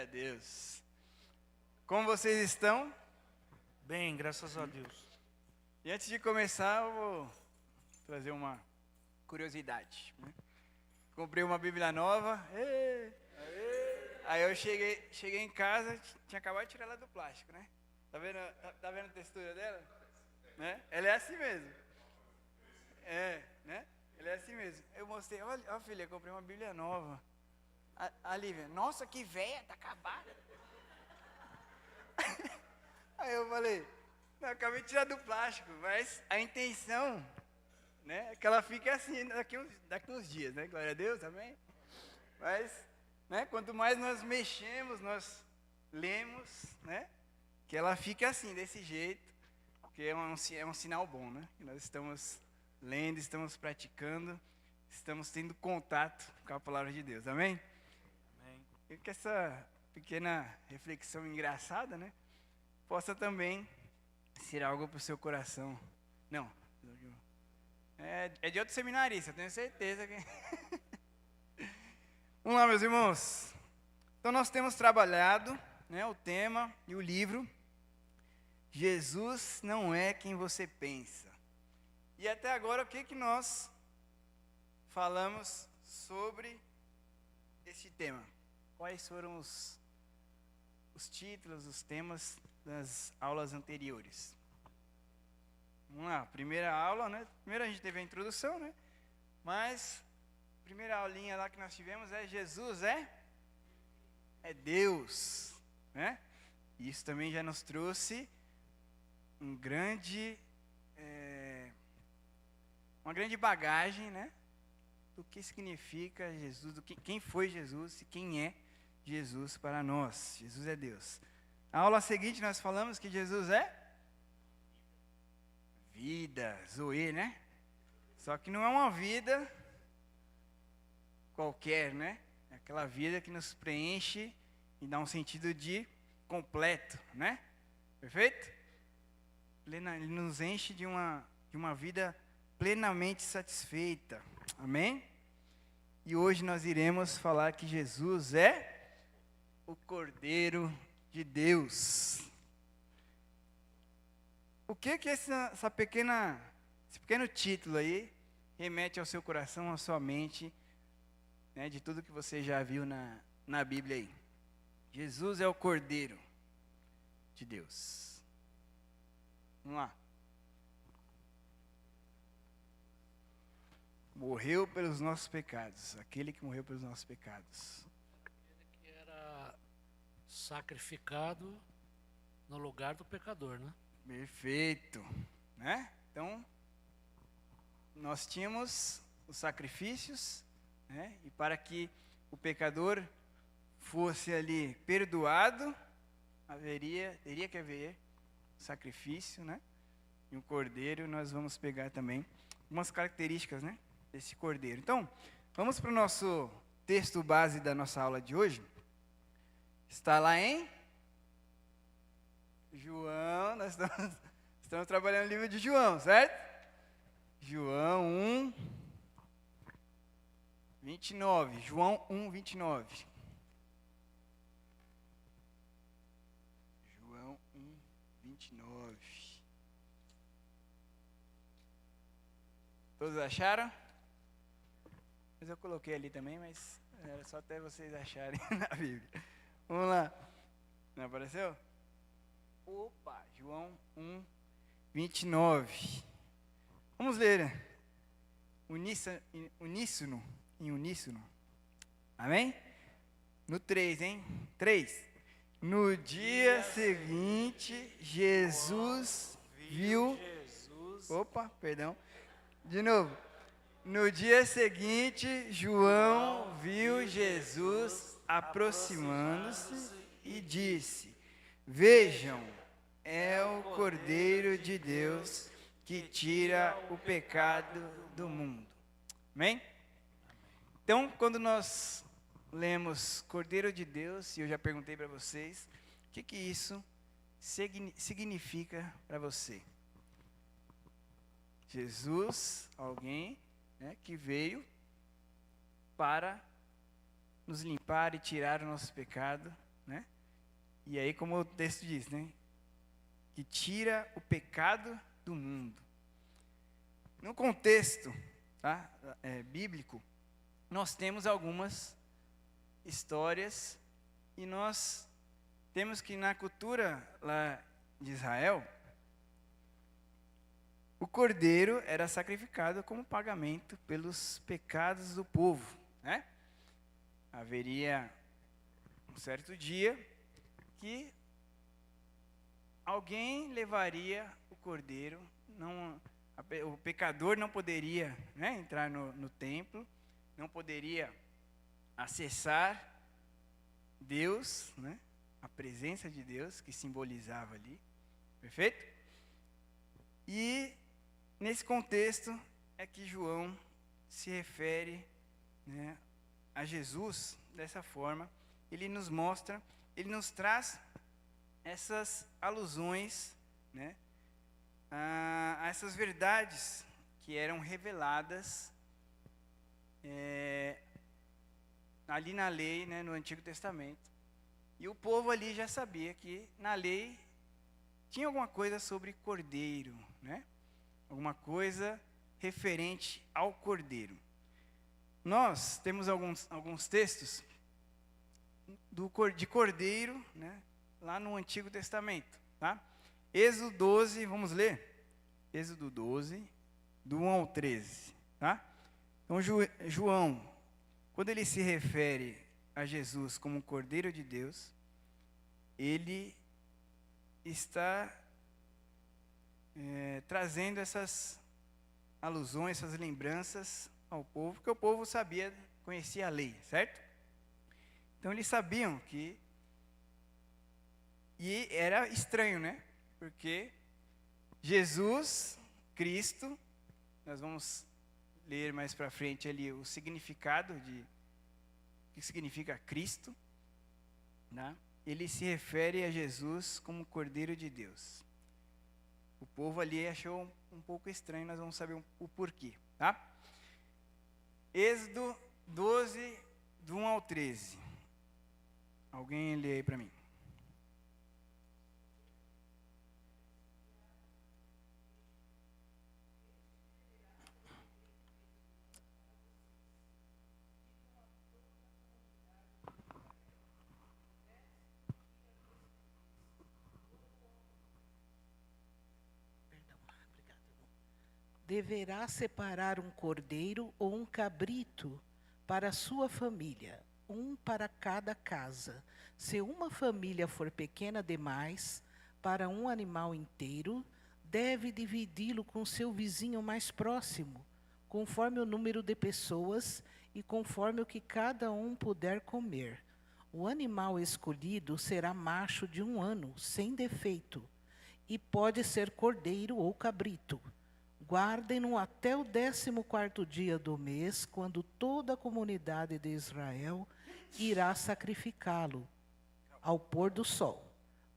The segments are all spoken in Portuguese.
Glória a Deus. Como vocês estão? Bem, graças a Deus. E antes de começar, eu vou trazer uma curiosidade, né? Comprei uma Bíblia nova. Aí eu cheguei em casa, tinha acabado de tirar ela do plástico, né? Tá vendo a textura dela? Né? Ela é assim mesmo. Né? Ela é assim mesmo. Eu mostrei, olha filha, comprei uma Bíblia nova. A Lívia, nossa, que velha, tá acabada. Aí eu falei, não, acabei de tirar do plástico, mas a intenção, né, é que ela fique assim daqui uns dias, né? Glória a Deus, amém? Mas, né, quanto mais nós mexemos, nós lemos, né, que ela fique assim, desse jeito, porque é um sinal bom, né? Que nós estamos lendo, estamos praticando, estamos tendo contato com a palavra de Deus, amém? Amém. E que essa pequena reflexão engraçada, né, possa também ser algo para o seu coração. Não, é de outro seminarista, eu tenho certeza que... Vamos lá, meus irmãos. Então nós temos trabalhado, né, o tema e o livro Jesus não é quem você pensa. E até agora o que nós falamos sobre esse tema? Quais foram os títulos, os temas das aulas anteriores? Vamos lá, primeira aula, né? Primeiro a gente teve a introdução, né? Mas a primeira aulinha lá que nós tivemos é Jesus é Deus, né? Isso também já nos trouxe uma grande bagagem, né? Do que significa Jesus, quem foi Jesus e quem é Jesus para nós. Jesus é Deus. Na aula seguinte nós falamos que Jesus é vida, Zoe, né? Só que não é uma vida qualquer, né? É aquela vida que nos preenche e dá um sentido de completo, né? Perfeito? Ele nos enche de uma vida plenamente satisfeita. Amém? E hoje nós iremos falar que Jesus é o Cordeiro de Deus. O que esse pequeno título aí remete ao seu coração, à sua mente, né, de tudo que você já viu na Bíblia aí? Jesus é o Cordeiro de Deus. Vamos lá. Morreu pelos nossos pecados. Aquele que morreu pelos nossos pecados. Aquele que era sacrificado no lugar do pecador, né? Perfeito, né? Então, nós tínhamos os sacrifícios, né? E para que o pecador fosse ali perdoado, teria que haver sacrifício, né? E o cordeiro, nós vamos pegar também algumas características, né, desse cordeiro. Então, vamos para o nosso texto base da nossa aula de hoje. Está lá em João, nós estamos trabalhando o livro de João, certo? João 1, 29. João 1, 29. João 1, 29. Todos acharam? Mas eu coloquei ali também, mas era só até vocês acharem na Bíblia. Vamos lá. Não apareceu? Opa, João 1, 29. Vamos ler. Uníssono. Em uníssono. Amém? No 3, hein? 3. No dia seguinte, Jesus viu... Opa, perdão. De novo. No dia seguinte, João viu Jesus aproximando-se e disse: Vejam, é o Cordeiro de Deus que tira o pecado do mundo. Amém? Então, quando nós lemos Cordeiro de Deus, e eu já perguntei para vocês, o que isso significa para você? Jesus, alguém, né, que veio para nos limpar e tirar o nosso pecado né? E aí, como o texto diz, né? Que tira o pecado do mundo. No contexto, tá, bíblico, nós temos algumas histórias e nós temos que na cultura lá de Israel, o cordeiro era sacrificado como pagamento pelos pecados do povo, né? Haveria um certo dia que alguém levaria o cordeiro, o pecador não poderia, né, entrar no templo, não poderia acessar Deus, né, a presença de Deus que simbolizava ali, perfeito? E nesse contexto é que João se refere, né, a Jesus dessa forma. Ele nos mostra, ele nos traz essas alusões, né, a essas verdades que eram reveladas ali na lei, né, no Antigo Testamento. E o povo ali já sabia que na lei tinha alguma coisa sobre cordeiro, né? Alguma coisa referente ao cordeiro. Nós temos alguns textos de cordeiro, né, lá no Antigo Testamento, tá? Êxodo 12, vamos ler? Êxodo 12, do 1 ao 13, tá? Então, João, quando ele se refere a Jesus como Cordeiro de Deus, ele está trazendo essas alusões, essas lembranças ao povo, porque o povo sabia, conhecia a lei, certo? Então eles sabiam que, e era estranho, né? Porque Jesus, Cristo, nós vamos ler mais para frente ali o significado de o que significa Cristo, né? Ele se refere a Jesus como Cordeiro de Deus. O povo ali achou um pouco estranho, nós vamos saber o porquê, tá? Êxodo 12, do 1 ao 13. Alguém lê aí para mim. Deverá separar um cordeiro ou um cabrito para a sua família, um para cada casa. Se uma família for pequena demais para um animal inteiro, deve dividi-lo com seu vizinho mais próximo, conforme o número de pessoas e conforme o que cada um puder comer. O animal escolhido será macho de 1 ano, sem defeito, e pode ser cordeiro ou cabrito. Guardem-no até o 14º dia do mês, quando toda a comunidade de Israel irá sacrificá-lo ao pôr do sol.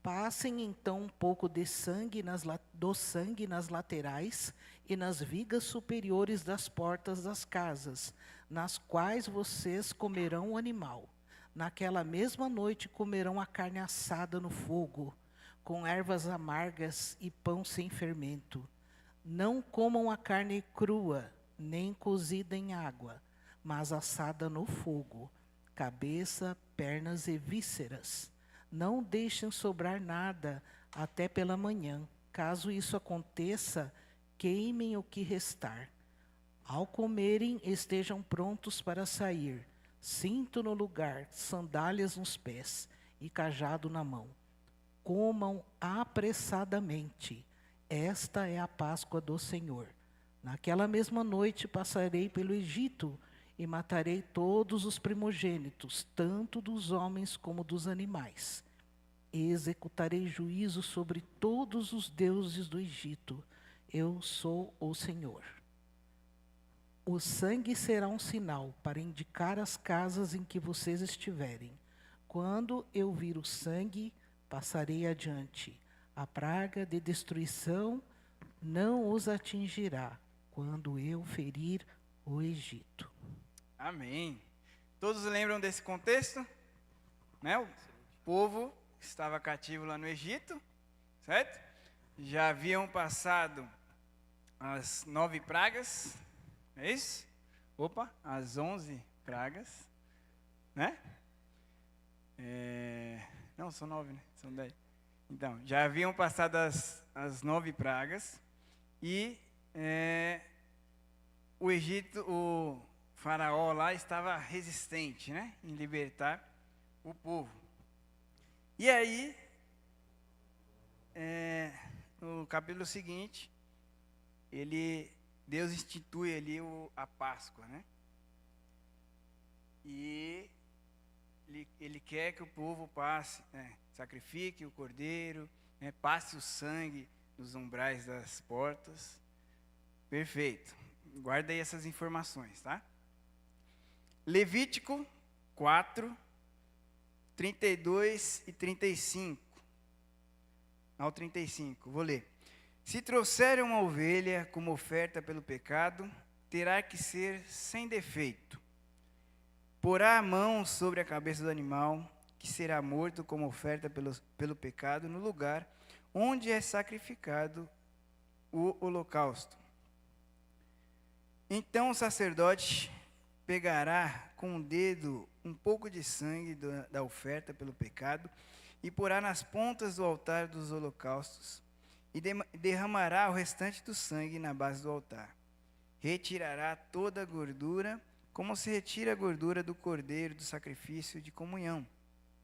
Passem então um pouco de sangue do sangue nas laterais e nas vigas superiores das portas das casas, nas quais vocês comerão o animal. Naquela mesma noite comerão a carne assada no fogo, com ervas amargas e pão sem fermento. Não comam a carne crua, nem cozida em água, mas assada no fogo, cabeça, pernas e vísceras. Não deixem sobrar nada até pela manhã. Caso isso aconteça, queimem o que restar. Ao comerem, estejam prontos para sair, cinto no lugar, sandálias nos pés e cajado na mão. Comam apressadamente. Esta é a Páscoa do Senhor. Naquela mesma noite passarei pelo Egito e matarei todos os primogênitos, tanto dos homens como dos animais. E executarei juízo sobre todos os deuses do Egito. Eu sou o Senhor. O sangue será um sinal para indicar as casas em que vocês estiverem. Quando eu vir o sangue, passarei adiante. A praga de destruição não os atingirá quando eu ferir o Egito. Amém. Todos lembram desse contexto? Né? povo estava cativo lá no Egito, certo? Já haviam passado as 9 pragas, é isso? Opa, as 11 pragas, né? Não, são 9, né? São 10. Então, já haviam passado as 9 pragas e o Egito, o faraó lá estava resistente, né? Em libertar o povo. E aí, no capítulo seguinte, Deus institui ali a Páscoa, né? E ele quer que o povo sacrifique o cordeiro, né, passe o sangue nos umbrais das portas. Perfeito. Guarda aí essas informações, tá? Levítico 4, 32 e 35. Ao 35, vou ler. Se trouxer uma ovelha como oferta pelo pecado, terá que ser sem defeito. Porá a mão sobre a cabeça do animal, que será morto como oferta pelo pecado, no lugar onde é sacrificado o holocausto. Então o sacerdote pegará com o dedo um pouco de sangue da oferta pelo pecado e porá nas pontas do altar dos holocaustos e derramará o restante do sangue na base do altar. Retirará toda a gordura, como se retira a gordura do cordeiro do sacrifício de comunhão.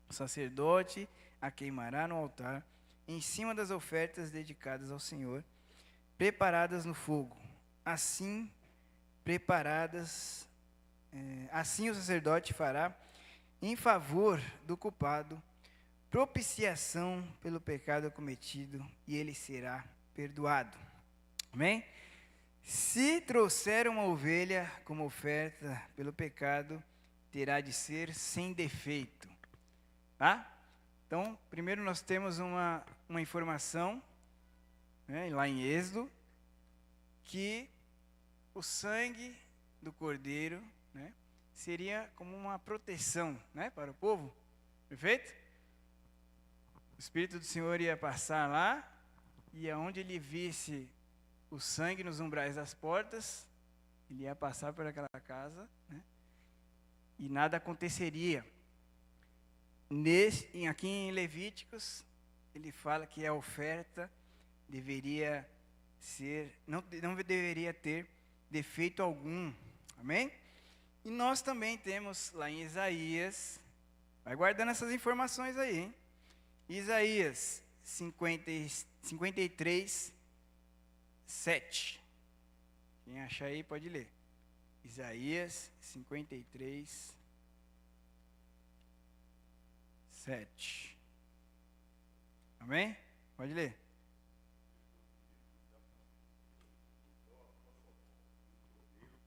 O sacerdote a queimará no altar, em cima das ofertas dedicadas ao Senhor, preparadas no fogo. Assim o sacerdote fará, em favor do culpado, propiciação pelo pecado cometido, e ele será perdoado. Amém? Se trouxer uma ovelha como oferta pelo pecado, terá de ser sem defeito. Tá? Então, primeiro nós temos uma informação, né, lá em Êxodo, que o sangue do cordeiro, né, seria como uma proteção, né, para o povo. Perfeito? O Espírito do Senhor ia passar lá, e aonde ele visse o sangue nos umbrais das portas, ele ia passar por aquela casa, né, e nada aconteceria. Aqui em Levíticos, ele fala que a oferta deveria ser, não deveria ter defeito algum. Amém? E nós também temos lá em Isaías, vai guardando essas informações aí, hein? Isaías 53, 7. Quem achar aí pode ler. Isaías 53, 7. Amém? Pode ler.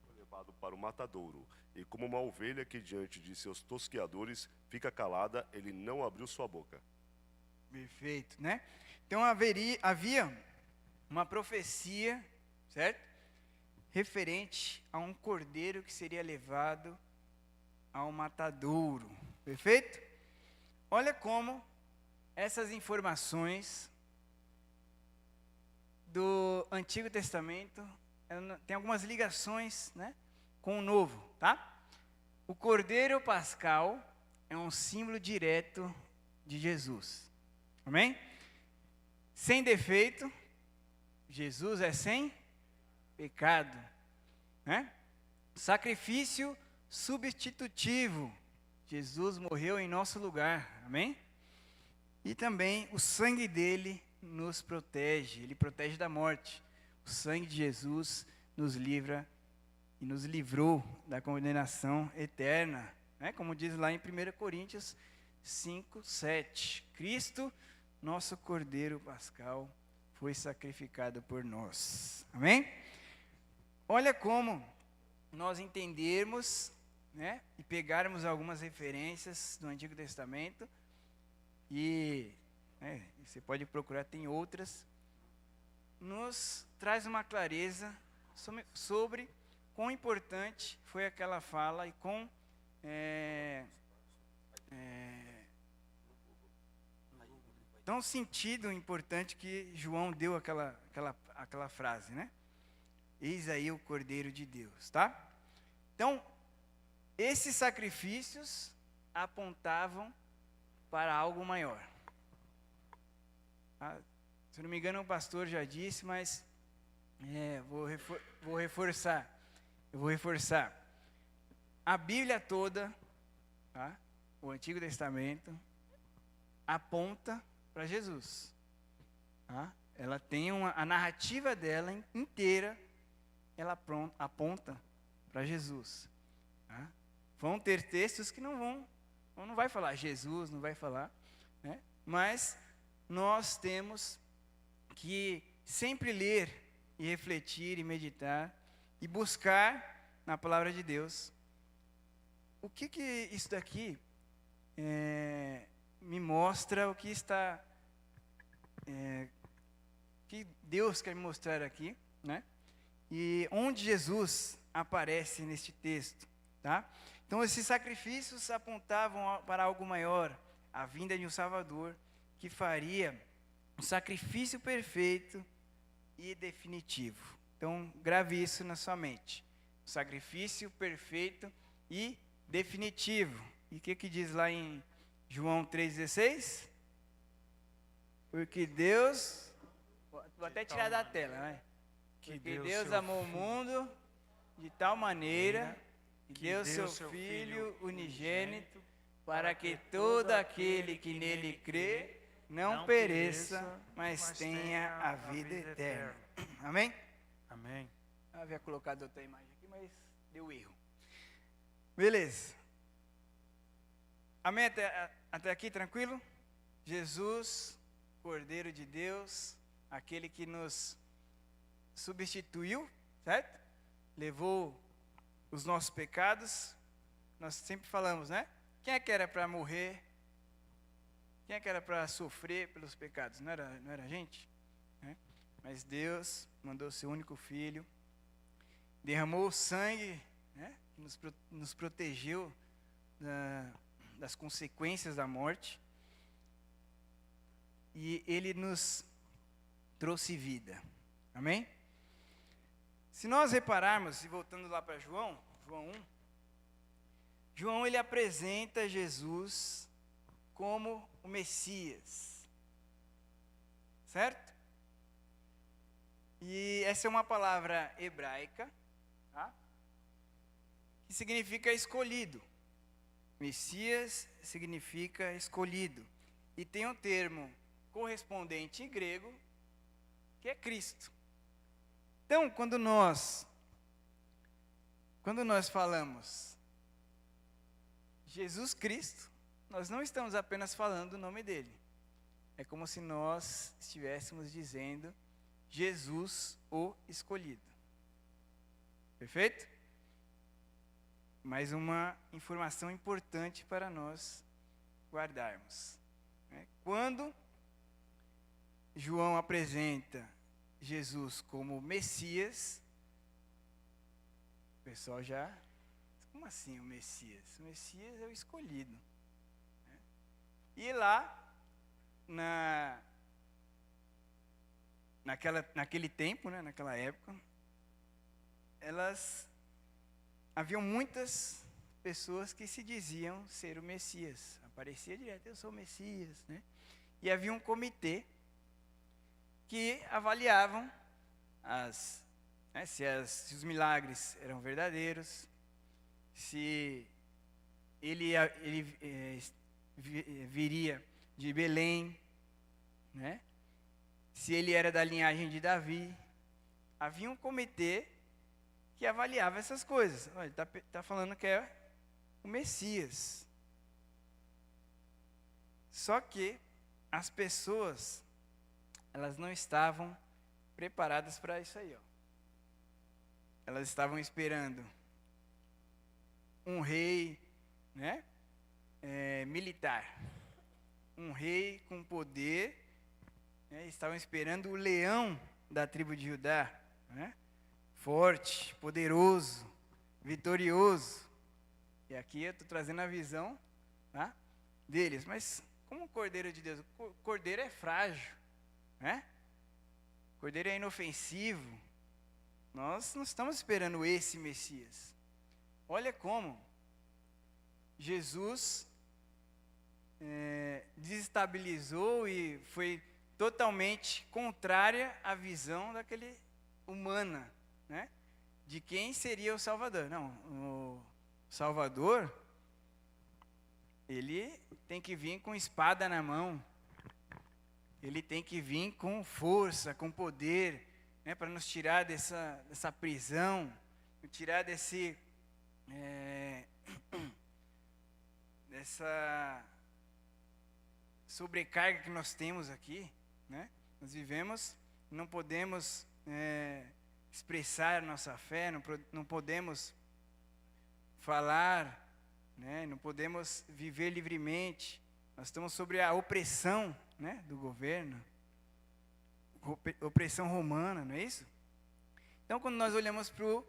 Foi levado para o matadouro, e como uma ovelha que diante de seus tosqueadores fica calada, ele não abriu sua boca. Perfeito, né? Então havia uma profecia, certo? Referente a um cordeiro que seria levado ao matadouro. Perfeito? Olha como essas informações do Antigo Testamento tem algumas ligações, né, com o Novo, tá? O Cordeiro Pascal é um símbolo direto de Jesus. Amém? Sem defeito, Jesus é sem pecado, né? Sacrifício substitutivo, Jesus morreu em nosso lugar, amém? E também o sangue dele nos protege, ele protege da morte. O sangue de Jesus nos livra e nos livrou da condenação eterna, né? Como diz lá em 1 Coríntios 5, 7. Cristo, nosso Cordeiro Pascal, foi sacrificado por nós. Amém? Olha como nós entendermos, né, e pegarmos algumas referências do Antigo Testamento, e você pode procurar, tem outras, nos traz uma clareza sobre quão importante foi aquela fala e quão Então, o sentido importante que João deu aquela frase, né? Eis aí o Cordeiro de Deus, tá? Então, esses sacrifícios apontavam para algo maior. Se não me engano, o pastor já disse, mas vou reforçar. Eu vou reforçar. A Bíblia toda, tá? O Antigo Testamento, aponta para Jesus. Tá? Ela tem a narrativa dela inteira, ela aponta para Jesus. Tá? Vão ter textos que não vai falar Jesus, não vai falar, né? Mas nós temos que sempre ler e refletir e meditar e buscar na palavra de Deus o que isso daqui me mostra, o que está que Deus quer me mostrar aqui, né? E onde Jesus aparece neste texto, tá? Então, esses sacrifícios apontavam para algo maior, a vinda de um Salvador que faria um sacrifício perfeito e definitivo. Então, grave isso na sua mente. Um sacrifício perfeito e definitivo. E o que diz lá em João 3,16? Porque Deus... Vou até tirar da tela, né? Porque Deus amou o mundo de tal maneira que deu seu Filho unigênito para que todo aquele que nele crê não pereça, mas tenha a vida eterna. Amém? Amém. Eu havia colocado outra imagem aqui, mas deu erro. Beleza. Amém? Até aqui, tranquilo? Jesus, Cordeiro de Deus, aquele que nos substituiu, certo? Levou os nossos pecados. Nós sempre falamos, né? Quem é que era para morrer? Quem é que era para sofrer pelos pecados? Não era a gente? Né? Mas Deus mandou seu único Filho, derramou o sangue, né? Que nos protegeu das consequências da morte. E Ele nos trouxe vida. Amém? Se nós repararmos, e voltando lá para João 1, João ele apresenta Jesus como o Messias. Certo? E essa é uma palavra hebraica, tá? Que significa escolhido. Messias significa escolhido. E tem um termo correspondente em grego, que é Cristo. Então, quando nós falamos Jesus Cristo, nós não estamos apenas falando o nome dele. É como se nós estivéssemos dizendo Jesus, o escolhido. Perfeito? Mais uma informação importante para nós guardarmos. Quando João apresenta Jesus como Messias, o pessoal já... Como assim o Messias? O Messias é o escolhido. E lá, naquele tempo, né, naquela época, haviam muitas pessoas que se diziam ser o Messias. Aparecia direto, eu sou o Messias, né? E havia um comitê que avaliavam se os milagres eram verdadeiros, se ele viria de Belém, né? Se ele era da linhagem de Davi. Havia um comitê que avaliava essas coisas. Olha, ele está falando que é o Messias. Só que as pessoas, elas não estavam preparadas para isso aí, ó. Elas estavam esperando um rei, né, militar, um rei com poder, né, estavam esperando o leão da tribo de Judá, né, forte, poderoso, vitorioso. E aqui eu estou trazendo a visão, tá, deles. Mas como o Cordeiro de Deus. O Cordeiro é frágil, né? O Cordeiro é inofensivo. Nós não estamos esperando esse Messias. Olha como Jesus desestabilizou e foi totalmente contrária à visão daquele humana, né? De quem seria o Salvador. Não, o Salvador, ele tem que vir com espada na mão, ele tem que vir com força, com poder, né, para nos tirar dessa prisão, tirar dessa sobrecarga que nós temos aqui, né? Nós vivemos, não podemos expressar a nossa fé, não podemos falar, né? Não podemos viver livremente. Nós estamos sobre a opressão, né, do governo, opressão romana, não é isso? Então, quando nós olhamos para o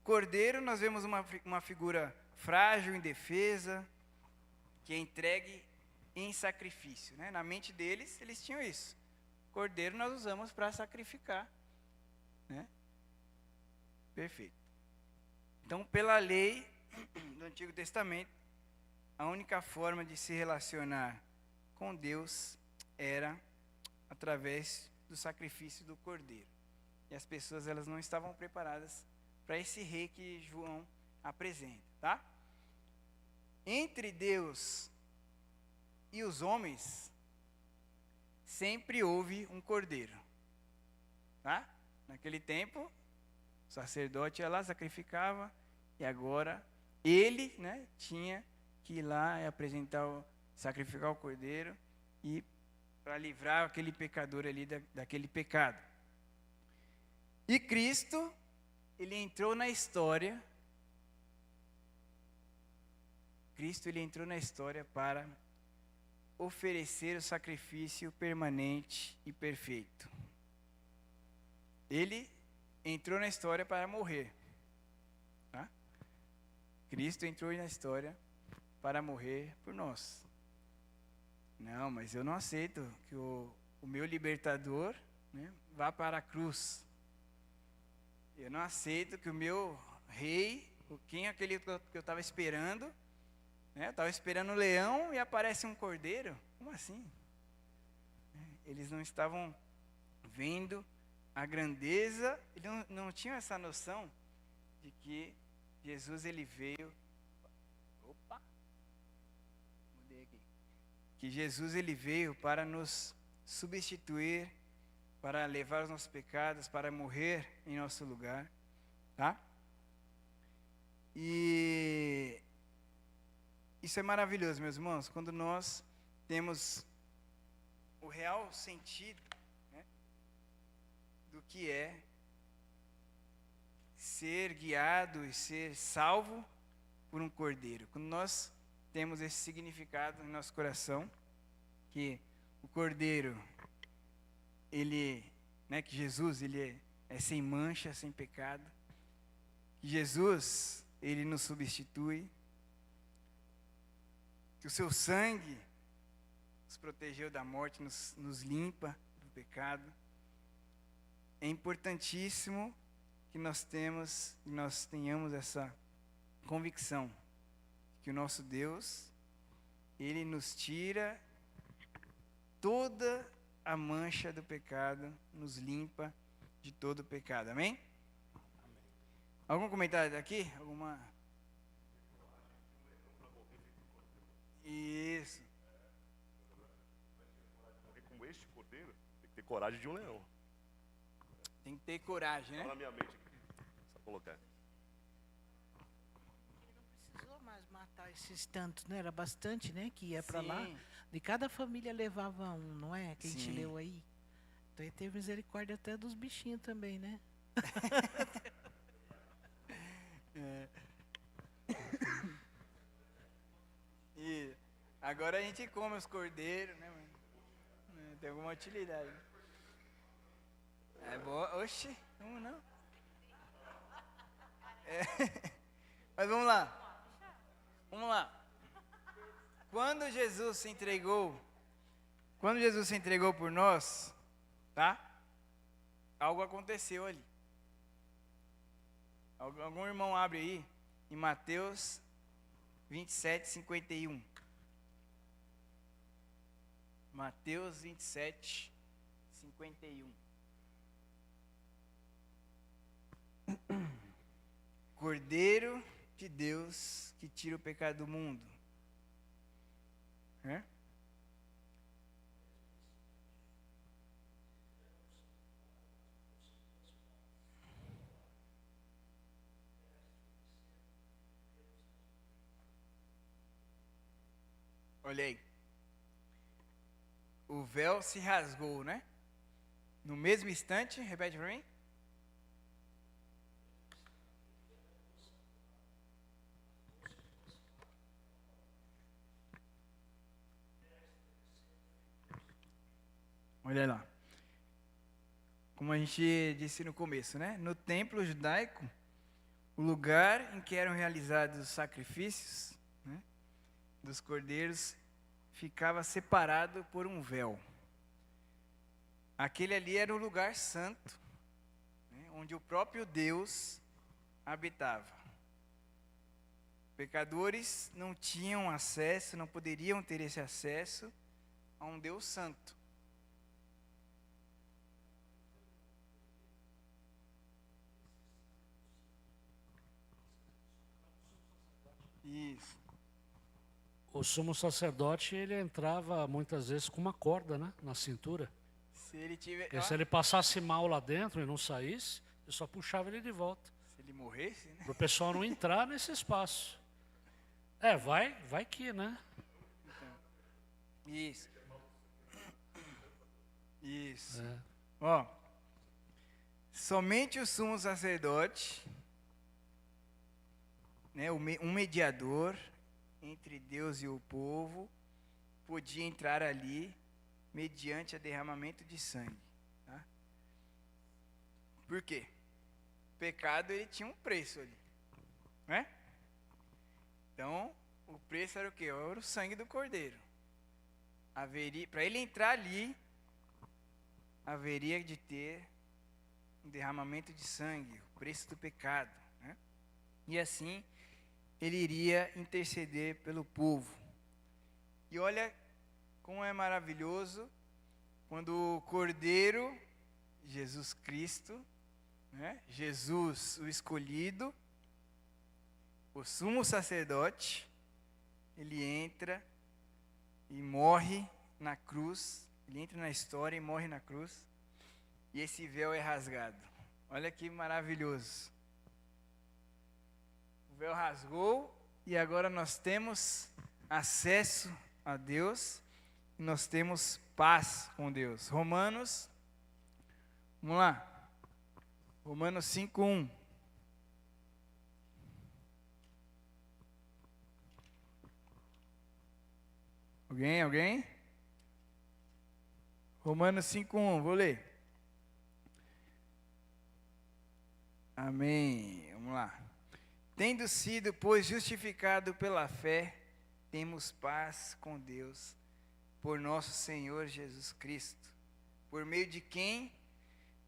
Cordeiro, nós vemos uma figura frágil, indefesa, que é entregue em sacrifício, né? Na mente deles, eles tinham isso. Cordeiro nós usamos para sacrificar, né? Perfeito. Então, pela lei do Antigo Testamento, a única forma de se relacionar com Deus era através do sacrifício do Cordeiro. E as pessoas, elas não estavam preparadas para esse rei que João apresenta, tá? Entre Deus e os homens, sempre houve um cordeiro, tá? Naquele tempo, o sacerdote ia lá, sacrificava, e agora ele, né, tinha que ir lá e sacrificar o cordeiro, e para livrar aquele pecador ali daquele pecado. E Cristo, ele entrou na história. Cristo, ele entrou na história para oferecer o sacrifício permanente e perfeito. Ele entrou na história para morrer, tá? Cristo entrou na história para morrer por nós. Não, mas eu não aceito que o meu libertador, né, vá para a cruz. Eu não aceito que o meu rei, quem é aquele que eu estava esperando, né, eu estava esperando um leão e aparece um cordeiro. Como assim? Eles não estavam vendo a grandeza, eles não tinham essa noção de que Jesus, ele veio. Opa! Mudei aqui. Que Jesus, ele veio para nos substituir, para levar os nossos pecados, para morrer em nosso lugar, tá? E isso é maravilhoso, meus irmãos, quando nós temos o real sentido, né, do que é ser guiado e ser salvo por um cordeiro. Quando nós temos esse significado no nosso coração, que o cordeiro, ele, né, que Jesus, ele é sem mancha, sem pecado, que Jesus, ele nos substitui, que o seu sangue nos protegeu da morte, nos limpa do pecado. É importantíssimo que nós tenhamos essa convicção que o nosso Deus, ele nos tira toda a mancha do pecado, nos limpa de todo o pecado. Amém? Amém. Algum comentário aqui? Alguma? Isso. Morrer como este cordeiro, tem que ter coragem de um leão. Tem que ter coragem, né? Fala na minha mente aqui. Só colocar. Ele não precisou mais matar esses tantos, né? Era bastante, né? Que ia para lá. De cada família levava um, não é? Que a gente leu aí. Então ele teve misericórdia até dos bichinhos também, né? E agora a gente come os cordeiros, né, mano? Tem alguma utilidade. É boa. Oxi, vamos não. Mas vamos lá. Vamos lá. Quando Jesus se entregou Quando Jesus se entregou por nós, tá? Algo aconteceu ali. Algum irmão abre aí em Mateus 27, 51. Mateus 27, 51. Cordeiro de Deus que tira o pecado do mundo. É? Olha aí. O véu se rasgou, né? No mesmo instante, repete para mim. Olha lá. Como a gente disse no começo, né? No templo judaico, o lugar em que eram realizados os sacrifícios, né, dos cordeiros ficava separado por um véu. Aquele ali era o lugar santo, né, onde o próprio Deus habitava. Pecadores não tinham acesso, não poderiam ter esse acesso a um Deus santo. Isso. O sumo sacerdote, ele entrava muitas vezes com uma corda, né, na cintura. Se ele tiver, Porque se ele passasse mal lá dentro e não saísse, eu só puxava ele de volta. se ele morresse, né? Para o pessoal não entrar nesse espaço. Vai que, né? Isso. Isso. É. Ó, somente o sumo sacerdote, né, um mediador entre Deus e o povo, podia entrar ali mediante o derramamento de sangue. Tá? Por quê? O pecado, ele tinha um preço ali, né? Então, o preço era o quê? Era o sangue do cordeiro. Para ele entrar ali, haveria de ter um derramamento de sangue, o preço do pecado, né? E assim, ele iria interceder pelo povo. E olha como é maravilhoso quando o Cordeiro, Jesus Cristo, né? Jesus, o escolhido, o sumo sacerdote, ele entra e morre na cruz, ele entra na história e morre na cruz, e esse véu é rasgado. Olha que maravilhoso. O véu rasgou e agora nós temos acesso a Deus, e nós temos paz com Deus. Romanos, vamos lá. Romanos 5:1. Alguém? Romanos 5:1, vou ler. Amém. Vamos lá. Tendo sido, pois, justificado pela fé, temos paz com Deus, por nosso Senhor Jesus Cristo, por meio de quem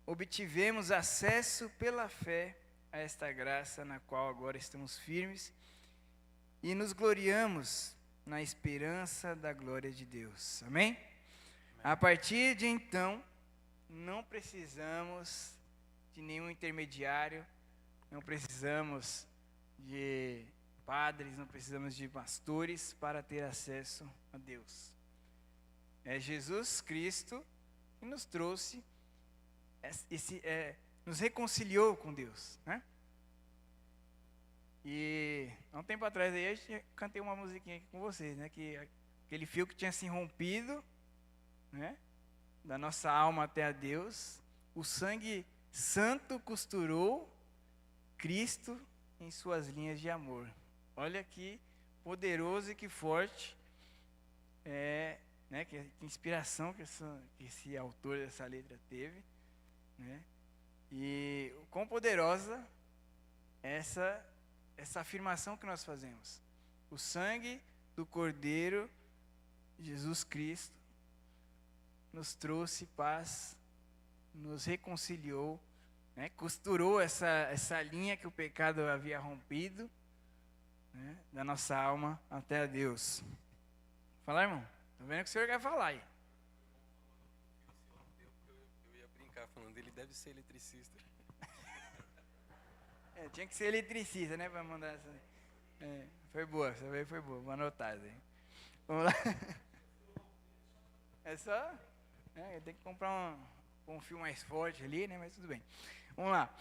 obtivemos acesso pela fé a esta graça na qual agora estamos firmes e nos gloriamos na esperança da glória de Deus. Amém? A partir de então, não precisamos de nenhum intermediário, não precisamos de padres, não precisamos de pastores para ter acesso a Deus. É Jesus Cristo que nos trouxe, nos reconciliou com Deus, né? E há um tempo atrás aí, eu cantei uma musiquinha aqui com vocês, né? Que aquele fio que tinha se rompido, né? Da nossa alma até a Deus, o sangue santo costurou Cristo em suas linhas de amor. Olha que poderoso e que forte, né? Que inspiração que esse autor dessa letra teve, né? E o quão poderosa essa afirmação que nós fazemos. O sangue do Cordeiro, Jesus Cristo, nos trouxe paz, nos reconciliou, né? Costurou essa linha que o pecado havia rompido, né? Da nossa alma até a Deus. Fala, irmão. Tô vendo que o senhor quer falar aí. Eu ia brincar falando, ele deve ser eletricista. Tinha que ser eletricista, né, para mandar essa. Foi boa, essa vez foi boa, vou anotar isso aí. Vamos lá. É só. Tem que comprar um fio mais forte ali, né, mas tudo bem. Vamos lá.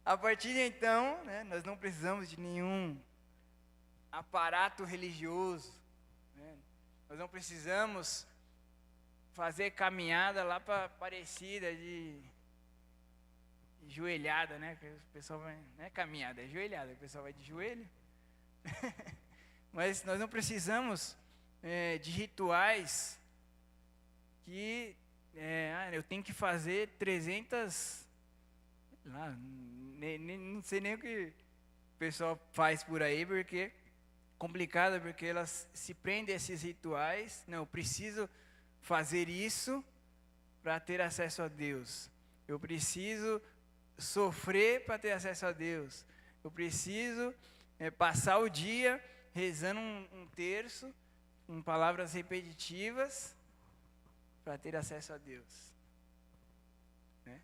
A partir de então, né, nós não precisamos de nenhum aparato religioso, né? Nós não precisamos fazer caminhada lá para Aparecida de joelhada, né? Que o pessoal vai, não é caminhada, é joelhada, o pessoal vai de joelho. Mas nós não precisamos de rituais que eu tenho que fazer 300, não sei nem o que o pessoal faz por aí, porque complicado, porque elas se prendem a esses rituais. Não, eu preciso fazer isso para ter acesso a Deus. Eu preciso sofrer para ter acesso a Deus. Eu preciso passar o dia rezando um terço, em palavras repetitivas, para ter acesso a Deus. Né?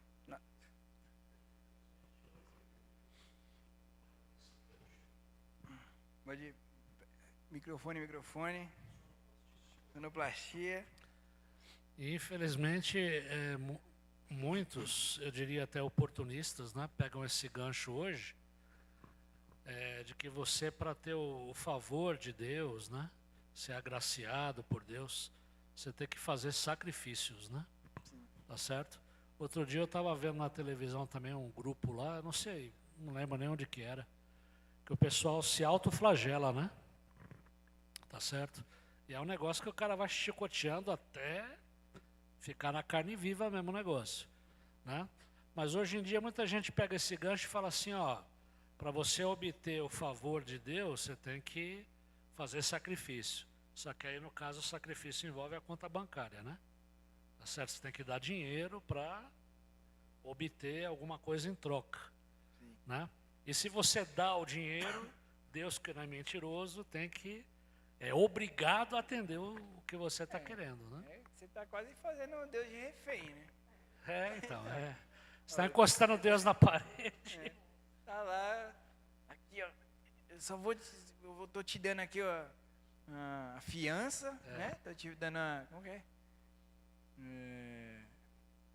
Pode... Microfone. Sonoplastia. Infelizmente, muitos, eu diria até oportunistas, né, pegam esse gancho hoje, de que você, para ter o favor de Deus, né, ser agraciado por Deus, você tem que fazer sacrifícios, né? Tá certo? Outro dia eu estava vendo na televisão também um grupo lá, não sei, não lembro nem onde que era, que o pessoal se autoflagela, né? Tá certo? E é um negócio que o cara vai chicoteando até ficar na carne viva mesmo o negócio, né? Mas hoje em dia muita gente pega esse gancho e fala assim, ó, para você obter o favor de Deus, você tem que fazer sacrifício. Só que aí no caso o sacrifício envolve a conta bancária, né? Tá certo? Você tem que dar dinheiro para obter alguma coisa em troca, né? E se você dá o dinheiro, Deus, que não é mentiroso, é obrigado a atender o que você está querendo, né? Você está quase fazendo Deus de refém, né? Então, Você está encostando Deus na parede. Tá lá, aqui, ó. Tô te dando aqui, ó, a fiança, né? Tô te dando como que é?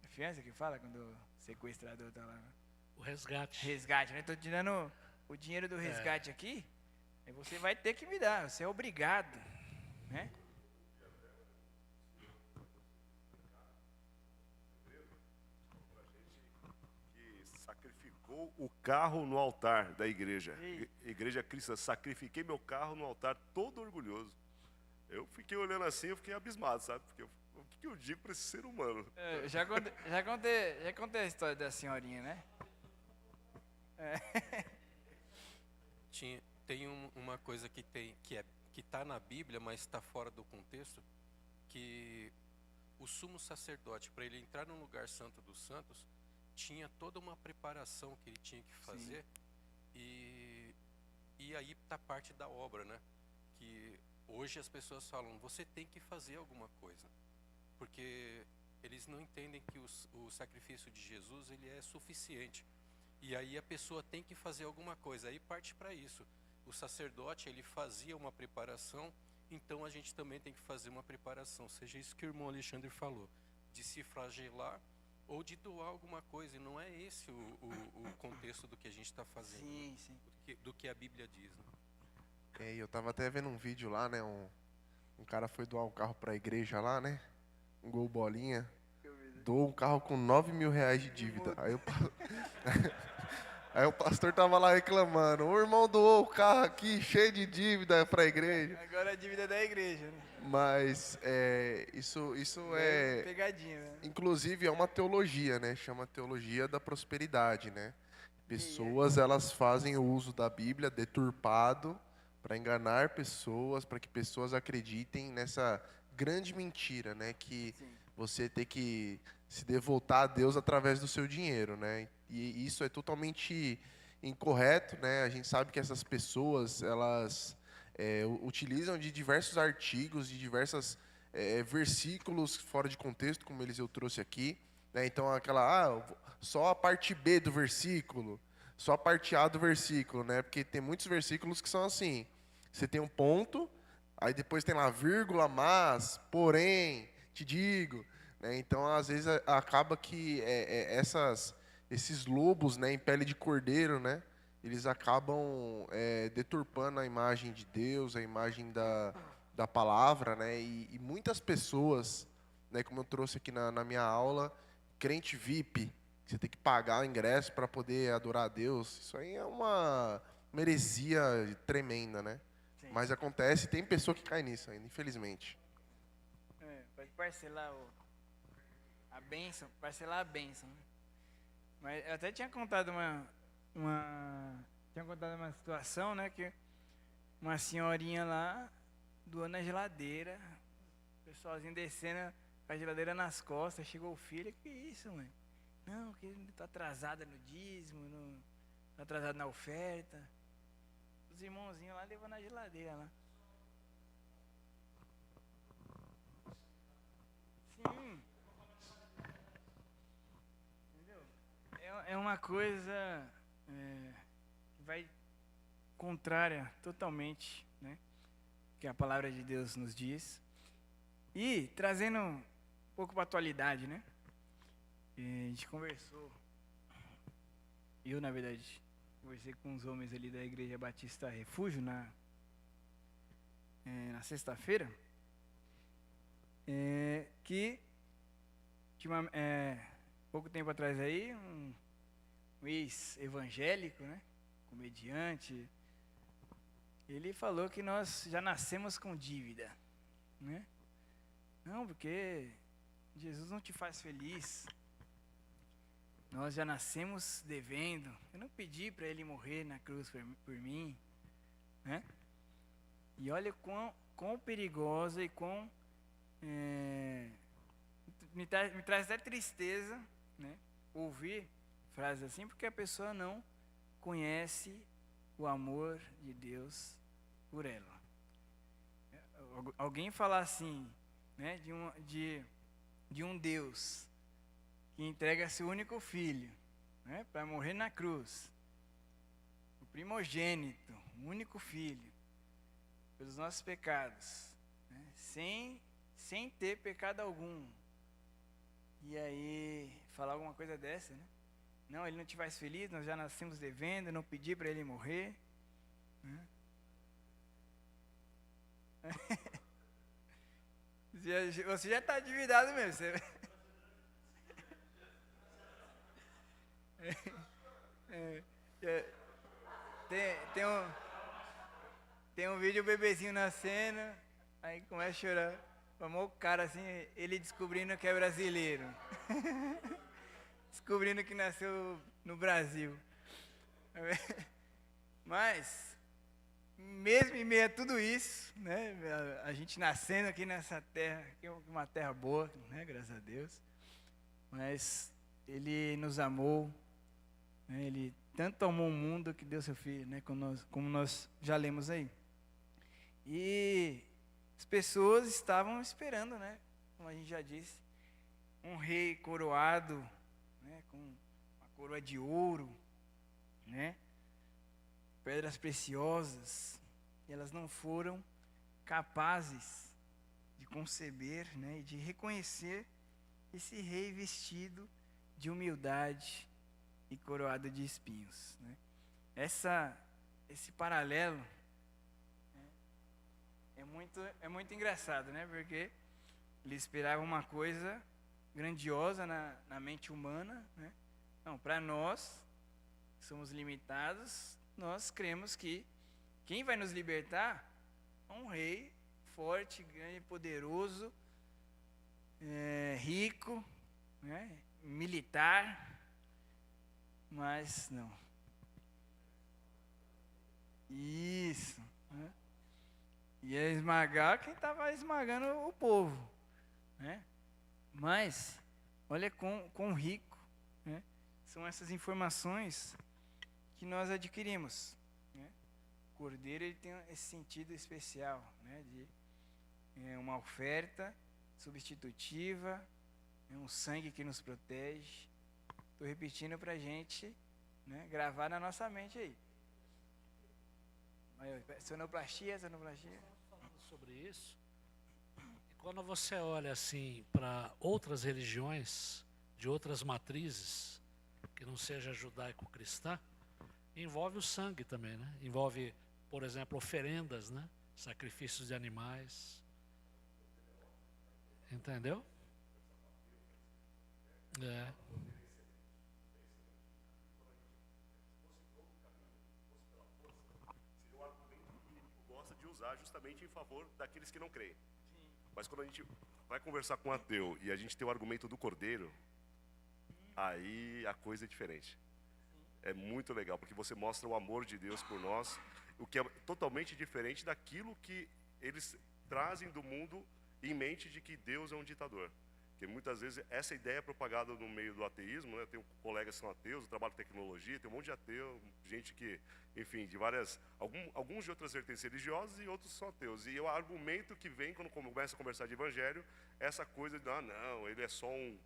A fiança que fala quando o sequestrador tá lá. O resgate. Resgate, né? Tô te dando o dinheiro do resgate aqui, aí você vai ter que me dar, você é obrigado, né? Sacrificou o carro no altar da igreja. Igreja cristã, sacrifiquei meu carro no altar, todo orgulhoso. Eu fiquei olhando assim, eu fiquei abismado, sabe? Porque o que eu digo para esse ser humano? Já contei a história da senhorinha, né? Tem uma coisa que está na Bíblia, mas está fora do contexto, que o sumo sacerdote, para ele entrar no lugar santo dos santos, tinha toda uma preparação que ele tinha que fazer. E aí está parte da obra, né? Que hoje as pessoas falam, você tem que fazer alguma coisa, porque eles não entendem que o sacrifício de Jesus, ele é suficiente. E aí a pessoa tem que fazer alguma coisa, aí parte para isso. O sacerdote, ele fazia uma preparação, então a gente também tem que fazer uma preparação, seja isso que o irmão Alexandre falou, de se flagelar ou de doar alguma coisa, e não é esse o contexto do que a gente está fazendo, sim. Do que a Bíblia diz, né? Eu tava até vendo um vídeo lá, né, um cara foi doar um carro para a igreja lá, né, um Gol Bolinha, doou um carro com 9 mil reais de dívida, aí o pastor tava lá reclamando, o irmão doou o carro aqui cheio de dívida para a igreja. Agora a dívida é da igreja, né? Mas isso é pegadinha, né? Inclusive é uma teologia, né? Chama teologia da prosperidade, né? Pessoas, elas fazem o uso da Bíblia deturpado para enganar pessoas, para que pessoas acreditem nessa grande mentira, né? Que você ter que se devotar a Deus através do seu dinheiro, né? E isso é totalmente incorreto, né? A gente sabe que essas pessoas, elas utilizam de diversos artigos, de diversos versículos fora de contexto, como eu trouxe aqui, né? Então, só a parte B do versículo, só a parte A do versículo, né? Porque tem muitos versículos que são assim, você tem um ponto, aí depois tem lá vírgula, mas, porém, te digo, né? Então, às vezes, acaba que esses lobos, né, em pele de cordeiro, né, eles acabam deturpando a imagem de Deus, a imagem da palavra, né, e muitas pessoas, né, como eu trouxe aqui na minha aula, crente VIP, você tem que pagar o ingresso para poder adorar a Deus, isso aí é uma heresia tremenda, né? Sim. Mas acontece, tem pessoa que cai nisso ainda, infelizmente. Pode parcelar a bênção, parcelar a bênção, né? Mas eu até tinha contado uma situação, né, que uma senhorinha lá doando a geladeira, o pessoalzinho descendo com a geladeira nas costas, chegou o filho, que isso, mãe? Não, que ele tá atrasada no dízimo, tá atrasado na oferta. Os irmãozinhos lá levando a geladeira lá. Sim. Entendeu? É uma coisa que vai contrária totalmente, né, que a palavra de Deus nos diz. E trazendo um pouco para a atualidade, né? A gente conversou, eu na verdade conversei com os homens ali da Igreja Batista Refúgio na sexta-feira, que pouco tempo atrás aí um ex-evangélico, né, comediante, ele falou que nós já nascemos com dívida, né? Não, porque Jesus não te faz feliz. Nós já nascemos devendo. Eu não pedi para ele morrer na cruz por mim, né? E olha quão perigosa e quão me traz até tristeza, né, ouvir frases assim, porque a pessoa não conhece o amor de Deus por ela. Alguém falar assim, né, de um Deus que entrega seu único filho, né, para morrer na cruz, o primogênito, o único filho, pelos nossos pecados, né, sem ter pecado algum. E aí, falar alguma coisa dessa, né? Não, ele não te faz feliz, nós já nascemos devendo, não pedi para ele morrer, né? Você já está endividado mesmo. Você... Tem um vídeo, o bebezinho nascendo, aí começa a chorar. Famou o cara assim, ele descobrindo que é brasileiro. Descobrindo que nasceu no Brasil. Mas, mesmo em meio a tudo isso, né, a gente nascendo aqui nessa terra, que é uma terra boa, né, graças a Deus, mas ele nos amou, né, ele tanto amou o mundo que deu seu filho, né, como nós já lemos aí. E as pessoas estavam esperando, né, como a gente já disse, um rei coroado, né, com uma coroa de ouro, né, pedras preciosas, e elas não foram capazes de conceber, né, e de reconhecer esse rei vestido de humildade e coroado de espinhos, né. Esse paralelo, né, é muito engraçado, né, porque ele esperava uma coisa grandiosa na mente humana, né. Não, para nós, que somos limitados, nós cremos que quem vai nos libertar é um rei forte, grande, poderoso, rico, né, militar, mas não. Isso, né? Ia esmagar quem estava esmagando o povo, né? Mas, olha quão rico, né, são essas informações que nós adquirimos, né? O cordeiro ele tem esse sentido especial, né, de uma oferta substitutiva, um sangue que nos protege. Estou repetindo para a gente, né, gravar na nossa mente aí. Sonoplastia. Falando sobre isso, e quando você olha assim para outras religiões, de outras matrizes, que não seja judaico-cristã, envolve o sangue também, né? Envolve, por exemplo, oferendas, né? Sacrifícios de animais. Entendeu? É. Seria um argumento que o inimigo gosta de usar justamente em favor daqueles que não creem. Mas quando a gente vai conversar com um ateu e a gente tem o argumento do cordeiro, aí a coisa é diferente. É muito legal, porque você mostra o amor de Deus por nós, o que é totalmente diferente daquilo que eles trazem do mundo em mente de que Deus é um ditador. Porque muitas vezes essa ideia é propagada no meio do ateísmo, né? Eu tenho colegas que são ateus, eu trabalho com tecnologia, tem um monte de ateu, gente que, enfim, de várias, alguns de outras vertentes religiosas e outros são ateus. E o argumento que vem quando começa a conversar de evangelho é essa coisa de, não, ele é só um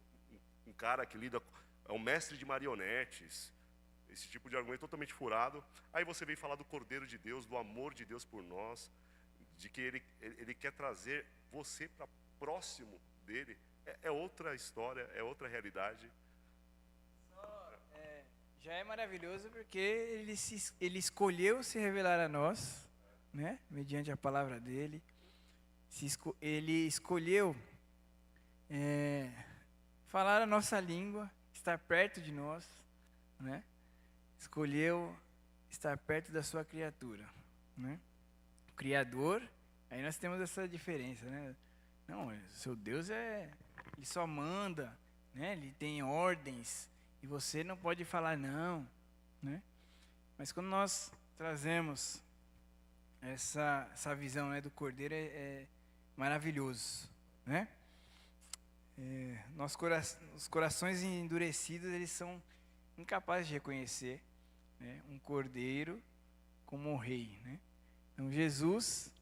cara que lida, é um mestre de marionetes. Esse tipo de argumento totalmente furado. Aí você vem falar do Cordeiro de Deus, do amor de Deus por nós, de que ele quer trazer você para próximo dele. É outra história, é outra realidade. Já é maravilhoso porque ele escolheu se revelar a nós, né, mediante a palavra dele. Ele escolheu falar a nossa língua, estar perto de nós, né? Escolheu estar perto da sua criatura, né? O Criador, aí nós temos essa diferença, né? Não, seu Deus ele só manda, né? Ele tem ordens e você não pode falar não, né? Mas quando nós trazemos essa visão, né, do Cordeiro, é maravilhoso, né? Os corações endurecidos, eles são incapazes de reconhecer, né, um cordeiro como um rei, né? Então Jesus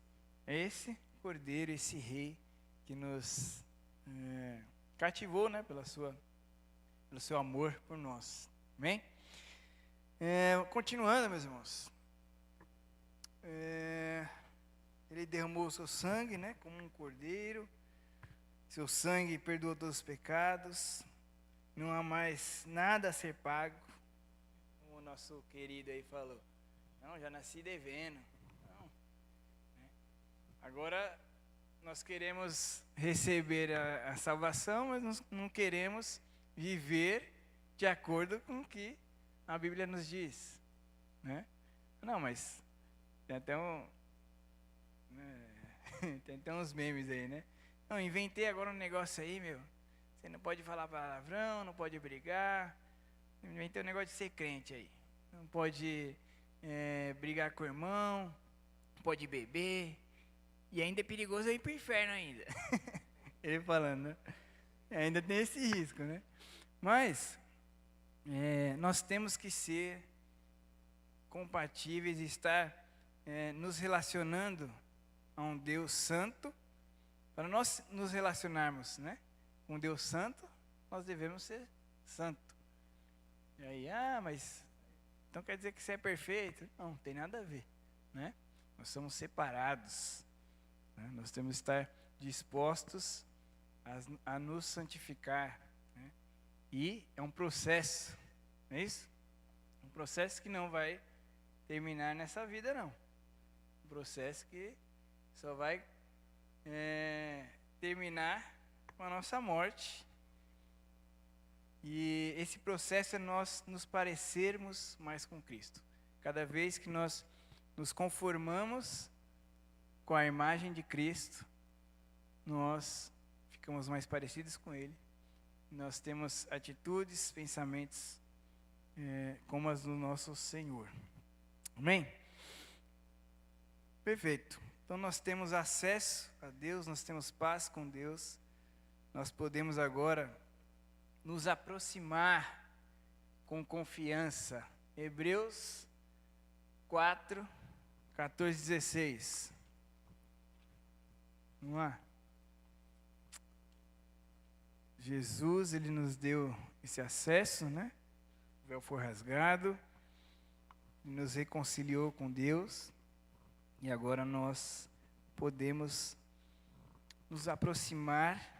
é esse cordeiro, esse rei que nos cativou, né, pelo seu amor por nós. Amém? Continuando, meus irmãos, ele derramou o seu sangue, né, como um cordeiro. Seu sangue perdoou todos os pecados. Não há mais nada a ser pago, como o nosso querido aí falou. Não, já nasci devendo. Não, né? Agora nós queremos receber a salvação, mas nós não queremos viver de acordo com o que a Bíblia nos diz, né? Não, mas tem até tem até uns memes aí, né? Não, inventei agora um negócio aí, meu. Você não pode falar palavrão, não pode brigar. Inventei um negócio de ser crente aí. Não pode brigar com o irmão, não pode beber. E ainda é perigoso ir para o inferno ainda. Ele falando, né? Ainda tem esse risco, né? Mas nós temos que ser compatíveis e estar nos relacionando a um Deus santo. Para nós nos relacionarmos, né, com um Deus santo, nós devemos ser santo. E aí, mas então quer dizer que você é perfeito? Não tem nada a ver, né? Nós somos separados, né? Nós temos que estar dispostos a nos santificar, né? E é um processo, não é isso? Um processo que não vai terminar nessa vida, não. Um processo que só vai terminar com a nossa morte. E esse processo é nós nos parecermos mais com Cristo. Cada vez que nós nos conformamos com a imagem de Cristo, nós ficamos mais parecidos com Ele. Nós temos atitudes, pensamentos como as do nosso Senhor. Amém? Perfeito. Então nós temos acesso a Deus, nós temos paz com Deus, nós podemos agora nos aproximar com confiança. Hebreus 4, 14, 16. Vamos lá. Jesus, ele nos deu esse acesso, né? O véu foi rasgado, nos reconciliou com Deus, e agora nós podemos nos aproximar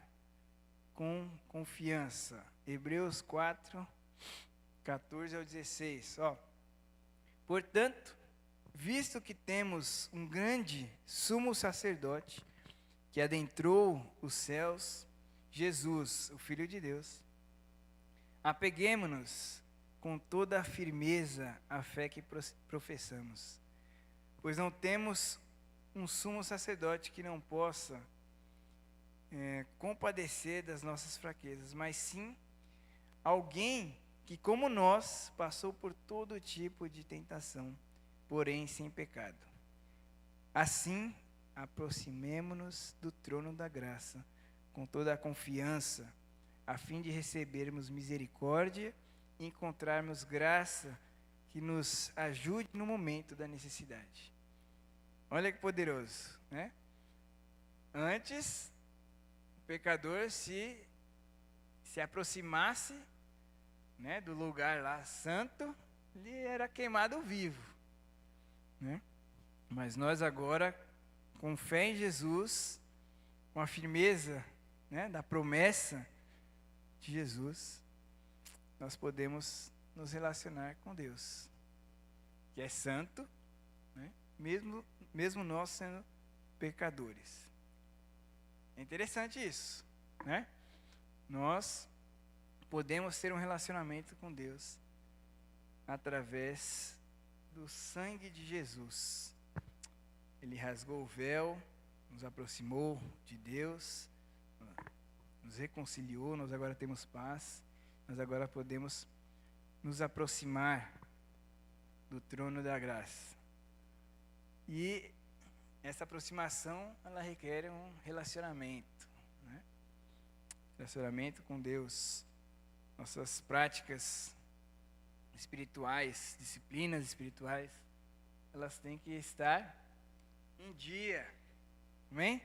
com confiança. Hebreus 4, 14 ao 16. Ó. Portanto, visto que temos um grande sumo sacerdote que adentrou os céus, Jesus, o Filho de Deus, apeguemo-nos com toda a firmeza à fé que professamos, pois não temos um sumo sacerdote que não possa compadecer das nossas fraquezas, mas sim alguém que, como nós, passou por todo tipo de tentação, porém sem pecado. Assim, aproximemo-nos do trono da graça, com toda a confiança, a fim de recebermos misericórdia e encontrarmos graça que nos ajude no momento da necessidade. Olha que poderoso, né? Antes, o pecador se aproximasse, né, do lugar lá santo, ele era queimado vivo, né? Mas nós agora, com fé em Jesus, com a firmeza, né, da promessa de Jesus, nós podemos nos relacionar com Deus, que é santo, né, mesmo nós sendo pecadores. É interessante isso, né? Nós podemos ter um relacionamento com Deus através do sangue de Jesus. Ele rasgou o véu, nos aproximou de Deus, nos reconciliou, nós agora temos paz, nós agora podemos nos aproximar do trono da graça. E essa aproximação, ela requer um relacionamento, né? Relacionamento com Deus. Nossas práticas espirituais, disciplinas espirituais, elas têm que estar em dia. Amém?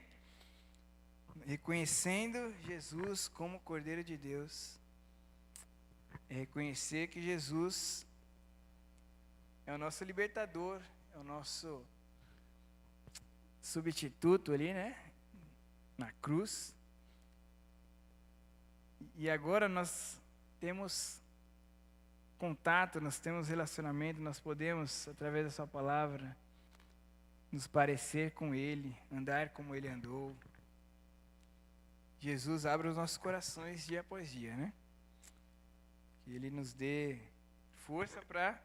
Reconhecendo Jesus como Cordeiro de Deus. É reconhecer que Jesus é o nosso libertador, é o nosso substituto ali, né? Na cruz. E agora nós temos contato, nós temos relacionamento, nós podemos, através da sua palavra, nos parecer com Ele, andar como Ele andou. Jesus abre os nossos corações dia após dia, né? Que Ele nos dê força para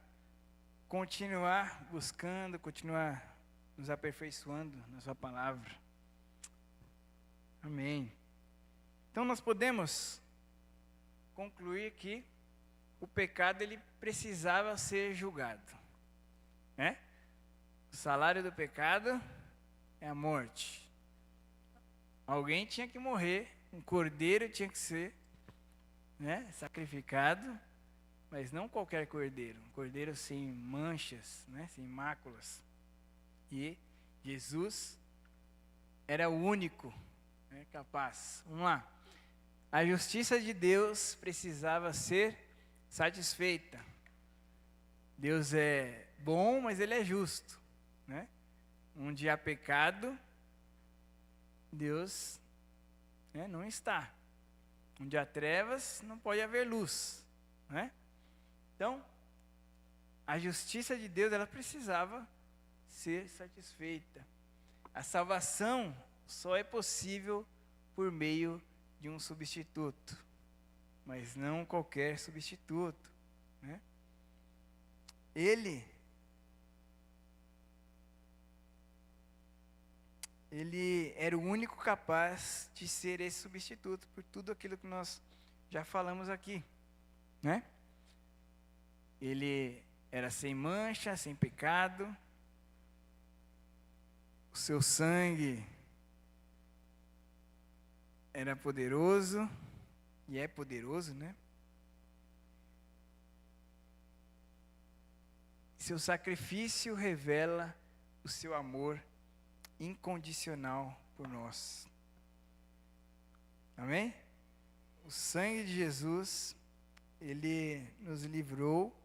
continuar buscando, continuar nos aperfeiçoando na sua palavra. Amém. Então nós podemos concluir que o pecado ele precisava ser julgado, né? O salário do pecado é a morte. Alguém tinha que morrer, um cordeiro tinha que ser, né, sacrificado, mas não qualquer cordeiro, um cordeiro sem manchas, né, sem máculas. E Jesus era o único, né, capaz. Vamos lá. A justiça de Deus precisava ser satisfeita. Deus é bom, mas Ele é justo, né? Onde há pecado, Deus, né, não está. Onde há trevas, não pode haver luz, né? Então, a justiça de Deus, ela precisava ser satisfeita. A salvação só é possível por meio de um substituto, mas não qualquer substituto, né? Ele era o único capaz de ser esse substituto por tudo aquilo que nós já falamos aqui, né? Ele era sem mancha, sem pecado, o seu sangue era poderoso e é poderoso, né? Seu sacrifício revela o seu amor incondicional por nós. Amém? O sangue de Jesus, ele nos livrou.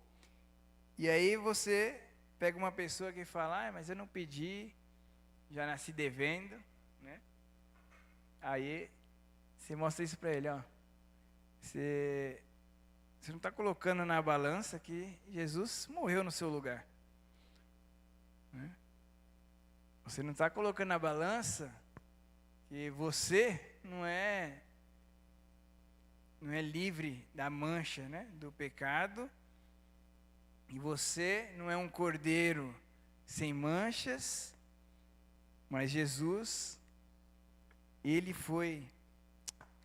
E aí você pega uma pessoa que fala, mas eu não pedi, já nasci devendo, né? Aí você mostra isso para ele, ó. Você não está colocando na balança que Jesus morreu no seu lugar, né? Você não está colocando na balança que você não é livre da mancha, né, do pecado, e você não é um cordeiro sem manchas, mas Jesus, ele foi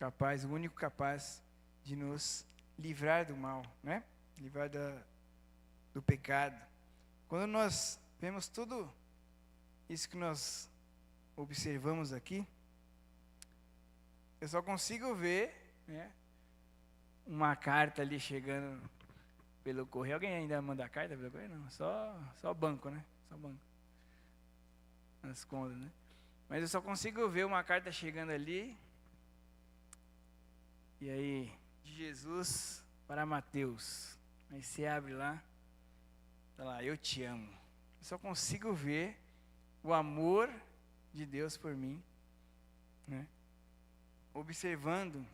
capaz, o único capaz de nos livrar do mal, né? Livrar do pecado. Quando nós vemos tudo isso que nós observamos aqui, eu só consigo ver, né, uma carta ali chegando pelo correio. Alguém ainda manda carta pelo correio? Não, só banco, né? Só banco. As contas, né? Mas eu só consigo ver uma carta chegando ali. E aí, de Jesus para Mateus. Aí você abre lá, tá lá, eu te amo. Eu só consigo ver o amor de Deus por mim, né? Observando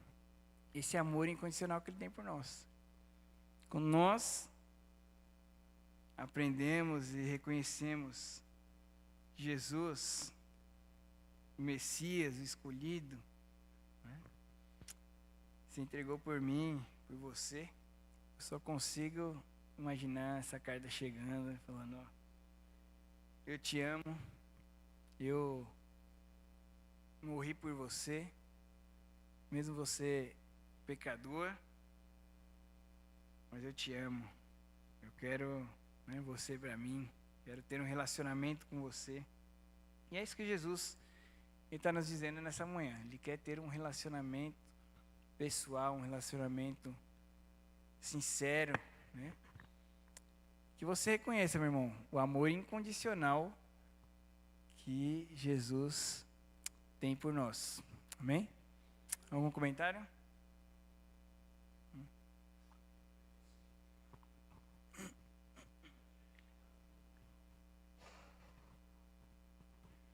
esse amor incondicional que Ele tem por nós. Quando nós aprendemos e reconhecemos Jesus, o Messias, o escolhido, né, se entregou por mim, por você, eu só consigo imaginar essa carta chegando, falando, ó, eu te amo, eu morri por você, mesmo você pecador, mas eu te amo. Eu quero, né, você para mim, quero ter um relacionamento com você. E é isso que Jesus está nos dizendo nessa manhã. Ele quer ter um relacionamento pessoal, um relacionamento sincero, né? Que você reconheça, meu irmão, o amor incondicional que Jesus tem por nós. Amém? Algum comentário?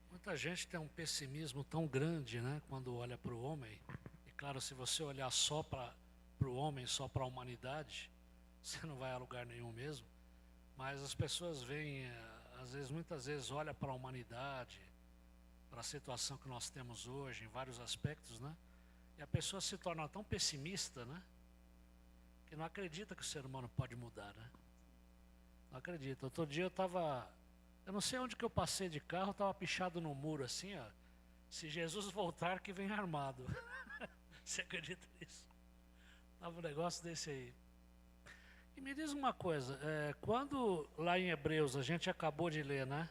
Muita gente tem um pessimismo tão grande, né, quando olha para o homem. E claro, se você olhar só para o homem, só para a humanidade, você não vai a lugar nenhum mesmo. Mas as pessoas veem, às vezes, muitas vezes olham para a humanidade, para a situação que nós temos hoje, em vários aspectos, né? E a pessoa se torna tão pessimista, né, que não acredita que o ser humano pode mudar, né? Não acredita. Outro dia eu não sei onde que eu passei de carro, estava pichado no muro assim, ó. Se Jesus voltar, que vem armado. Você acredita nisso? Estava um negócio desse aí. E me diz uma coisa, quando lá em Hebreus, a gente acabou de ler, né?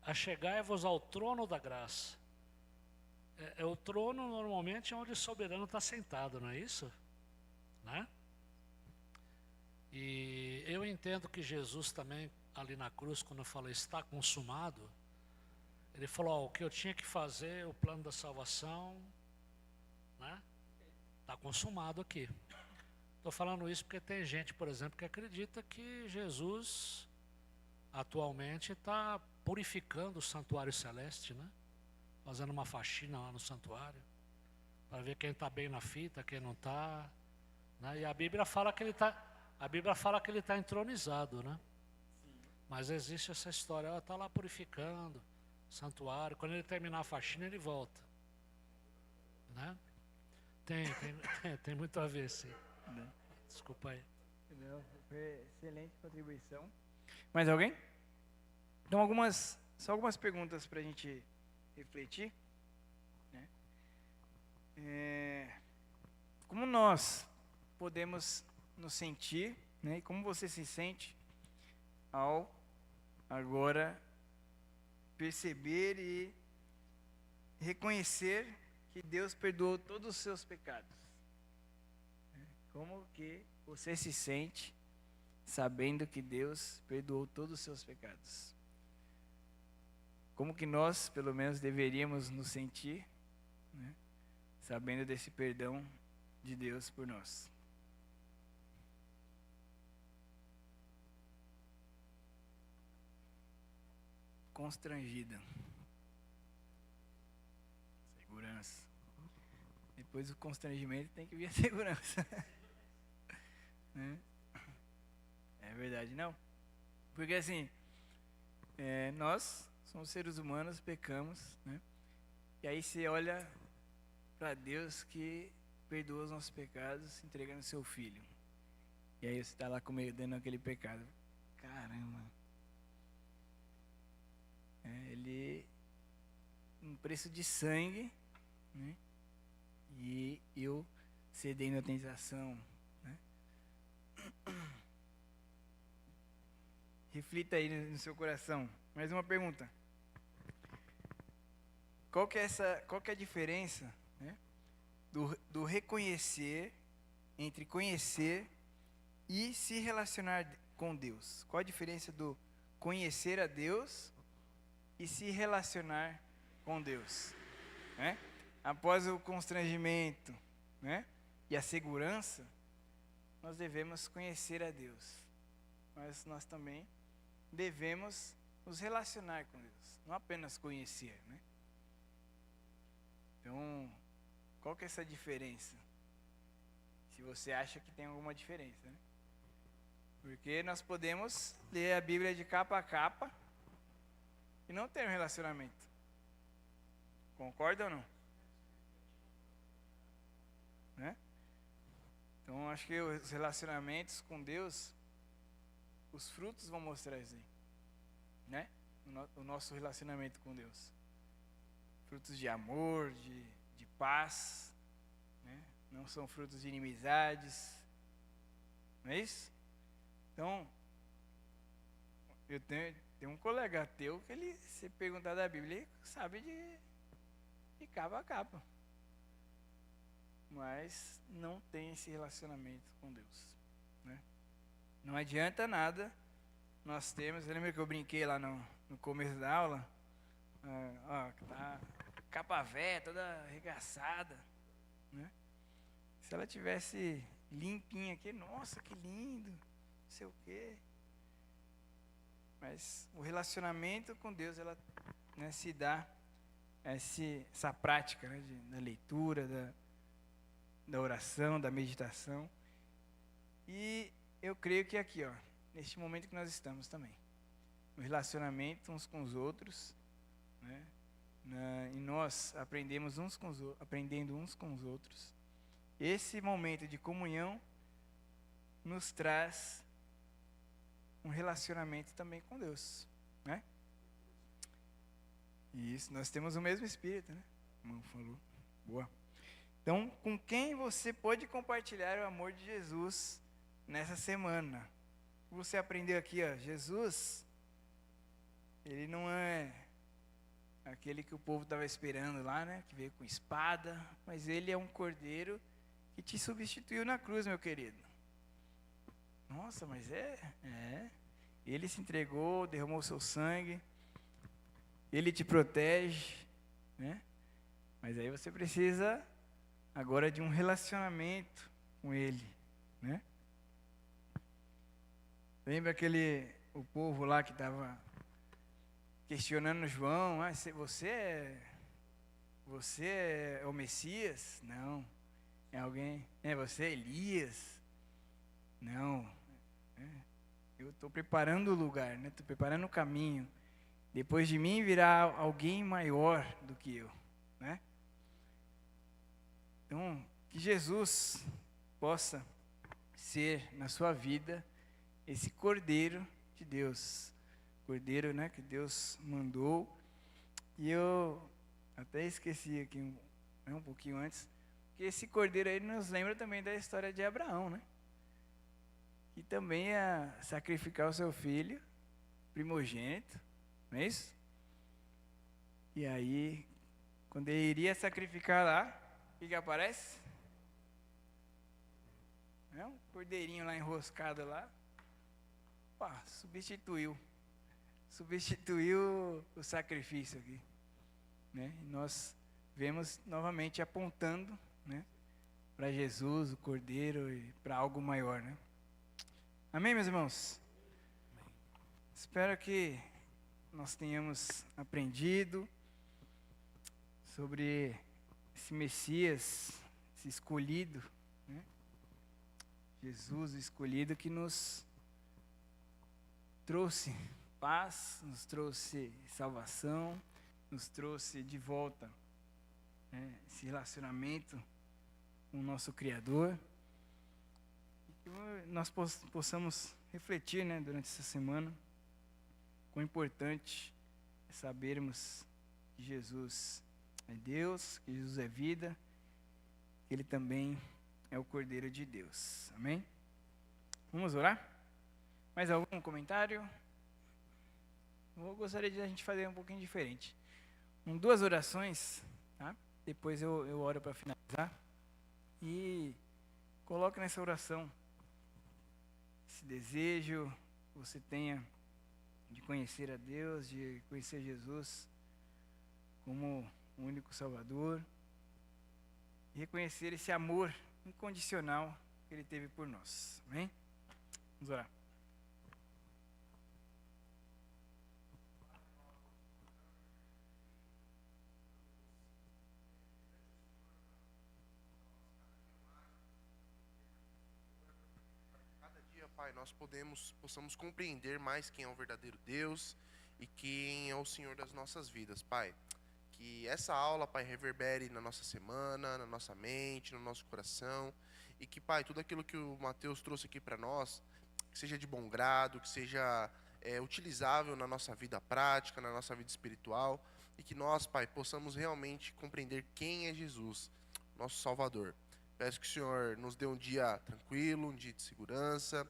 Achegai-vos ao trono da graça. É o trono normalmente onde o soberano está sentado, não é isso? Né? E eu entendo que Jesus também, ali na cruz, quando falou está consumado, ele falou, ó, o que eu tinha que fazer, o plano da salvação, né? Está consumado aqui. Estou falando isso porque tem gente, por exemplo, que acredita que Jesus atualmente está purificando o santuário celeste, né? Fazendo uma faxina lá no santuário, para ver quem está bem na fita, quem não está, né? E a Bíblia fala que ele está entronizado, né? Mas existe essa história, ela está lá purificando o santuário, quando ele terminar a faxina ele volta, né? Tem muito a ver, sim. Desculpa aí. Não, foi excelente contribuição. Mais alguém? Então, só algumas perguntas para a gente refletir, né? Como nós podemos nos sentir, né? E como você se sente ao agora perceber e reconhecer que Deus perdoou todos os seus pecados? Como que você se sente sabendo que Deus perdoou todos os seus pecados? Como que nós, pelo menos, deveríamos nos sentir, né, sabendo desse perdão de Deus por nós? Constrangida. Segurança. Depois do constrangimento tem que vir a segurança. Né? É verdade, não? Porque assim, nós somos seres humanos, pecamos, né? E aí você olha para Deus que perdoa os nossos pecados, entregando seu Filho. E aí você está lá cometendo aquele pecado. Caramba! Ele, um preço de sangue, né? E eu cedendo à tentação, né? Reflita aí no seu coração. Mais uma pergunta. Qual que é a diferença, né, do reconhecer, entre conhecer e se relacionar com Deus? Qual a diferença do conhecer a Deus e se relacionar com Deus? Né? Após o constrangimento, né, e a segurança, nós devemos conhecer a Deus. Mas nós também devemos nos relacionar com Deus, não apenas conhecer, né? Então, qual que é essa diferença? Se você acha que tem alguma diferença, né? Porque nós podemos ler a Bíblia de capa a capa e não ter um relacionamento. Concorda ou não? Né? Então, acho que os relacionamentos com Deus, os frutos vão mostrar isso aí, né? O nosso relacionamento com Deus. Frutos de amor, de paz, né? Não são frutos de inimizades, não é isso? Então, eu tenho um colega ateu que ele, se perguntar da Bíblia, ele sabe de capa a capa, mas não tem esse relacionamento com Deus, né? Não adianta nada nós termos. Lembra que eu brinquei lá no começo da aula? Tá capa véia, toda arregaçada, né? Se ela tivesse limpinha aqui, nossa, que lindo, não sei o quê. Mas o relacionamento com Deus, ela, né, se dá essa prática, né, da leitura, da oração, da meditação. E eu creio que aqui, neste momento que nós estamos também, no relacionamento uns com os outros, né, e nós aprendendo uns com os outros, esse momento de comunhão nos traz um relacionamento também com Deus, né? E isso, nós temos o mesmo Espírito, né? Como falou. Boa. Então, com quem você pode compartilhar o amor de Jesus nessa semana? Você aprendeu aqui, Jesus, ele não é aquele que o povo estava esperando lá, né? Que veio com espada, mas ele é um cordeiro que te substituiu na cruz, meu querido. Nossa, mas ele se entregou, derramou seu sangue, ele te protege, né? Mas aí você precisa agora de um relacionamento com ele, né? Lembra o povo lá que estava questionando João, você é o Messias? Não. É alguém? Você é Elias? Não. Eu estou preparando o lugar, né? Estou preparando o caminho. Depois de mim virá alguém maior do que eu, né? Então, que Jesus possa ser na sua vida esse Cordeiro de Deus. Cordeiro, né, que Deus mandou. E eu até esqueci aqui um pouquinho antes, que esse Cordeiro aí nos lembra também da história de Abraão, né? Que também ia sacrificar o seu filho primogênito, não é isso? E aí, Quando ele iria sacrificar lá, o que aparece? É um cordeirinho lá enroscado lá. Opa, substituiu o sacrifício aqui, né? E nós vemos novamente apontando, né, para Jesus, o Cordeiro, e para algo maior, né? Amém, meus irmãos? Espero que nós tenhamos aprendido sobre esse Messias, esse escolhido, né? Jesus, o escolhido, que nos trouxe paz, nos trouxe salvação, nos trouxe de volta, né, esse relacionamento com o nosso Criador. E que nós possamos refletir, né, durante essa semana, quão importante é sabermos que Jesus é Deus, que Jesus é vida, que Ele também é o Cordeiro de Deus. Amém? Vamos orar? Mais algum comentário? Eu gostaria de a gente fazer um pouquinho diferente. Com 2 orações, tá? Depois eu oro para finalizar. E coloque nessa oração esse desejo que você tenha de conhecer a Deus, de conhecer Jesus como o único Salvador. E reconhecer esse amor incondicional que Ele teve por nós. Amém? Vamos orar. Pai, nós possamos compreender mais quem é o verdadeiro Deus e quem é o Senhor das nossas vidas, Pai. Que essa aula, Pai, reverbere na nossa semana, na nossa mente, no nosso coração. E que, Pai, tudo aquilo que o Mateus trouxe aqui para nós, que seja de bom grado, que seja utilizável na nossa vida prática, na nossa vida espiritual. E que nós, Pai, possamos realmente compreender quem é Jesus, nosso Salvador. Peço que o Senhor nos dê um dia tranquilo, um dia de segurança,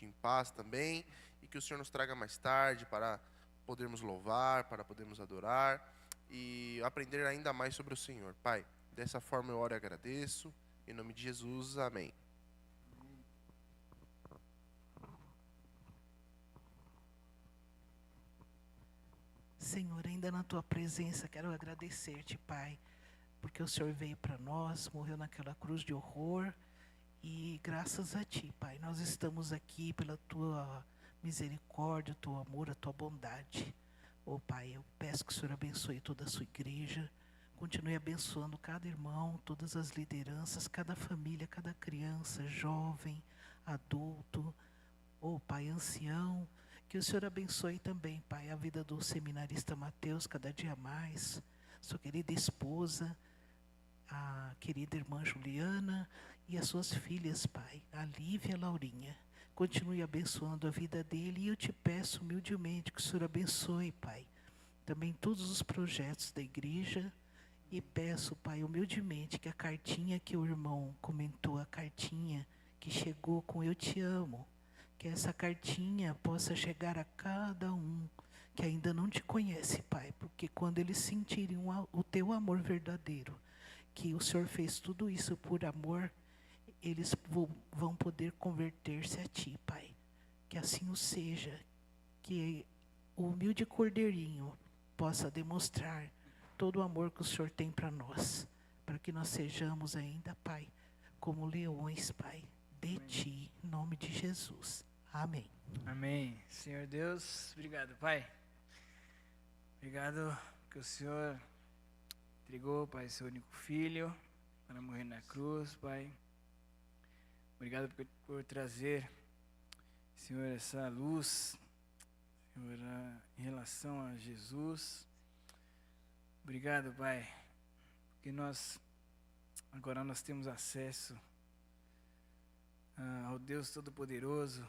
em paz também, e que o Senhor nos traga mais tarde para podermos louvar, para podermos adorar e aprender ainda mais sobre o Senhor. Pai, dessa forma eu oro e agradeço, em nome de Jesus, amém. Senhor, ainda na tua presença, quero agradecer-te, Pai, porque o Senhor veio para nós, morreu naquela cruz de horror. E graças a Ti, Pai, nós estamos aqui pela Tua misericórdia, o Teu amor, a Tua bondade. Pai, eu peço que o Senhor abençoe toda a sua igreja, continue abençoando cada irmão, todas as lideranças, cada família, cada criança, jovem, adulto, Pai, ancião. Que o Senhor abençoe também, Pai, a vida do seminarista Mateus, cada dia mais, sua querida esposa, a querida irmã Juliana e as suas filhas, Pai, a Lívia e a Laurinha. Continue abençoando a vida dele e eu te peço humildemente que o Senhor abençoe, Pai, também todos os projetos da igreja e peço, Pai, humildemente que a cartinha que o irmão comentou, a cartinha que chegou com eu te amo, que essa cartinha possa chegar a cada um que ainda não te conhece, Pai, porque quando eles sentirem o teu amor verdadeiro, que o Senhor fez tudo isso por amor, eles vão poder converter-se a Ti, Pai. Que assim o seja, que o humilde cordeirinho possa demonstrar todo o amor que o Senhor tem para nós, para que nós sejamos ainda, Pai, como leões, Pai, de Ti, em nome de Jesus. Amém. Amém. Senhor Deus, obrigado, Pai. Obrigado que o Senhor entregou, Pai, seu único filho para morrer na cruz, Pai. Obrigado por trazer, Senhor, essa luz, Senhor, em relação a Jesus. Obrigado, Pai, porque agora nós temos acesso ao Deus Todo-Poderoso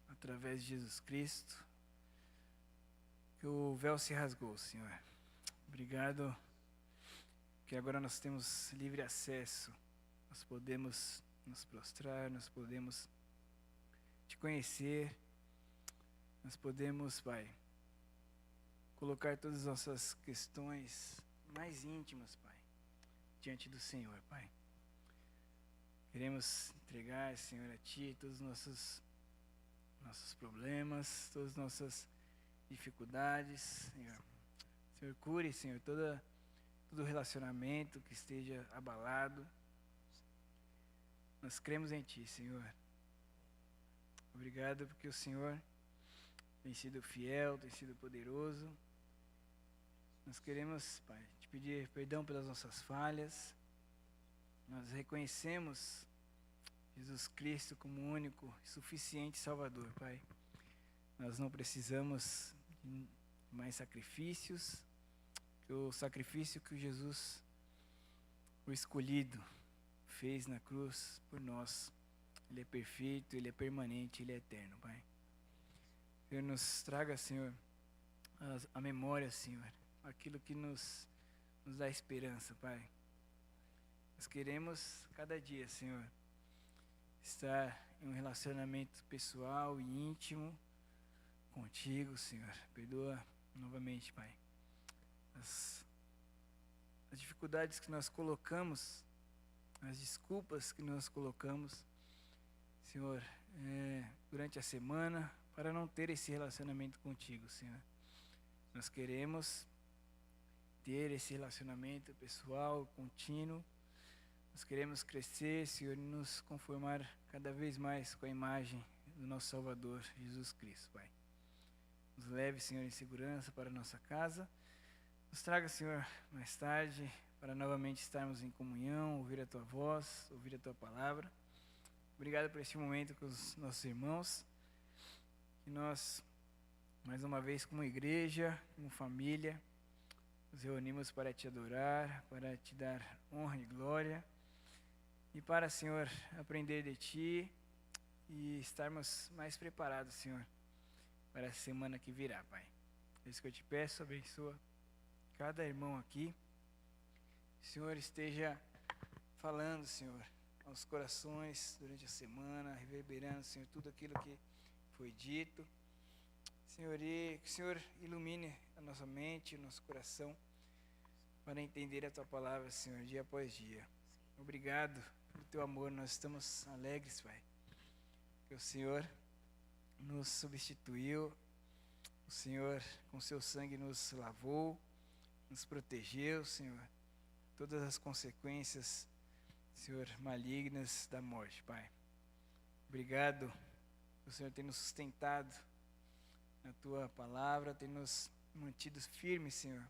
através de Jesus Cristo, que o véu se rasgou, Senhor. Obrigado, que agora nós temos livre acesso, nós podemos nos prostrar, nós podemos te conhecer, nós podemos, Pai, colocar todas as nossas questões mais íntimas, Pai, diante do Senhor, Pai. Queremos entregar, Senhor, a Ti todos os nossos problemas, todas as nossas dificuldades, Senhor. Senhor, cure, Senhor, todo relacionamento que esteja abalado. Nós cremos em Ti, Senhor. Obrigado porque o Senhor tem sido fiel, tem sido poderoso. Nós queremos, Pai, Te pedir perdão pelas nossas falhas. Nós reconhecemos Jesus Cristo como único e suficiente Salvador, Pai. Nós não precisamos de mais sacrifícios, que o sacrifício que Jesus, o escolhido, fez na cruz por nós. Ele é perfeito, Ele é permanente, Ele é eterno, Pai. Senhor, nos traga, Senhor, a memória, Senhor, aquilo que nos dá esperança, Pai. Nós queremos, cada dia, Senhor, estar em um relacionamento pessoal e íntimo contigo, Senhor. Perdoa novamente, Pai, as dificuldades que nós colocamos, as desculpas que nós colocamos, Senhor, durante a semana, para não ter esse relacionamento contigo, Senhor. Nós queremos ter esse relacionamento pessoal, contínuo. Nós queremos crescer, Senhor, e nos conformar cada vez mais com a imagem do nosso Salvador, Jesus Cristo, Pai. Nos leve, Senhor, em segurança para a nossa casa. Nos traga, Senhor, mais tarde, para novamente estarmos em comunhão, ouvir a Tua voz, ouvir a Tua palavra. Obrigado por este momento com os nossos irmãos. Que nós, mais uma vez, como igreja, como família, nos reunimos para Te adorar, para Te dar honra e glória. E para, Senhor, aprender de Ti e estarmos mais preparados, Senhor, para a semana que virá, Pai. É isso que eu Te peço, abençoa cada irmão aqui. Que o Senhor esteja falando, Senhor, aos corações durante a semana, reverberando, Senhor, tudo aquilo que foi dito. Senhor, e que o Senhor ilumine a nossa mente, o nosso coração, para entender a Tua palavra, Senhor, dia após dia. Obrigado pelo Teu amor, nós estamos alegres, Pai, que o Senhor nos substituiu, o Senhor com Seu sangue nos lavou, nos protegeu, Senhor, todas as consequências, Senhor, malignas da morte, Pai. Obrigado, o Senhor tem nos sustentado na Tua palavra, tem nos mantido firmes, Senhor,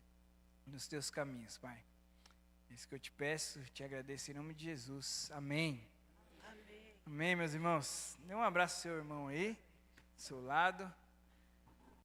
nos Teus caminhos, Pai. É isso que eu Te peço, Te agradeço em nome de Jesus. Amém. Amém. Amém, meus irmãos. Dê um abraço ao seu irmão aí, do seu lado.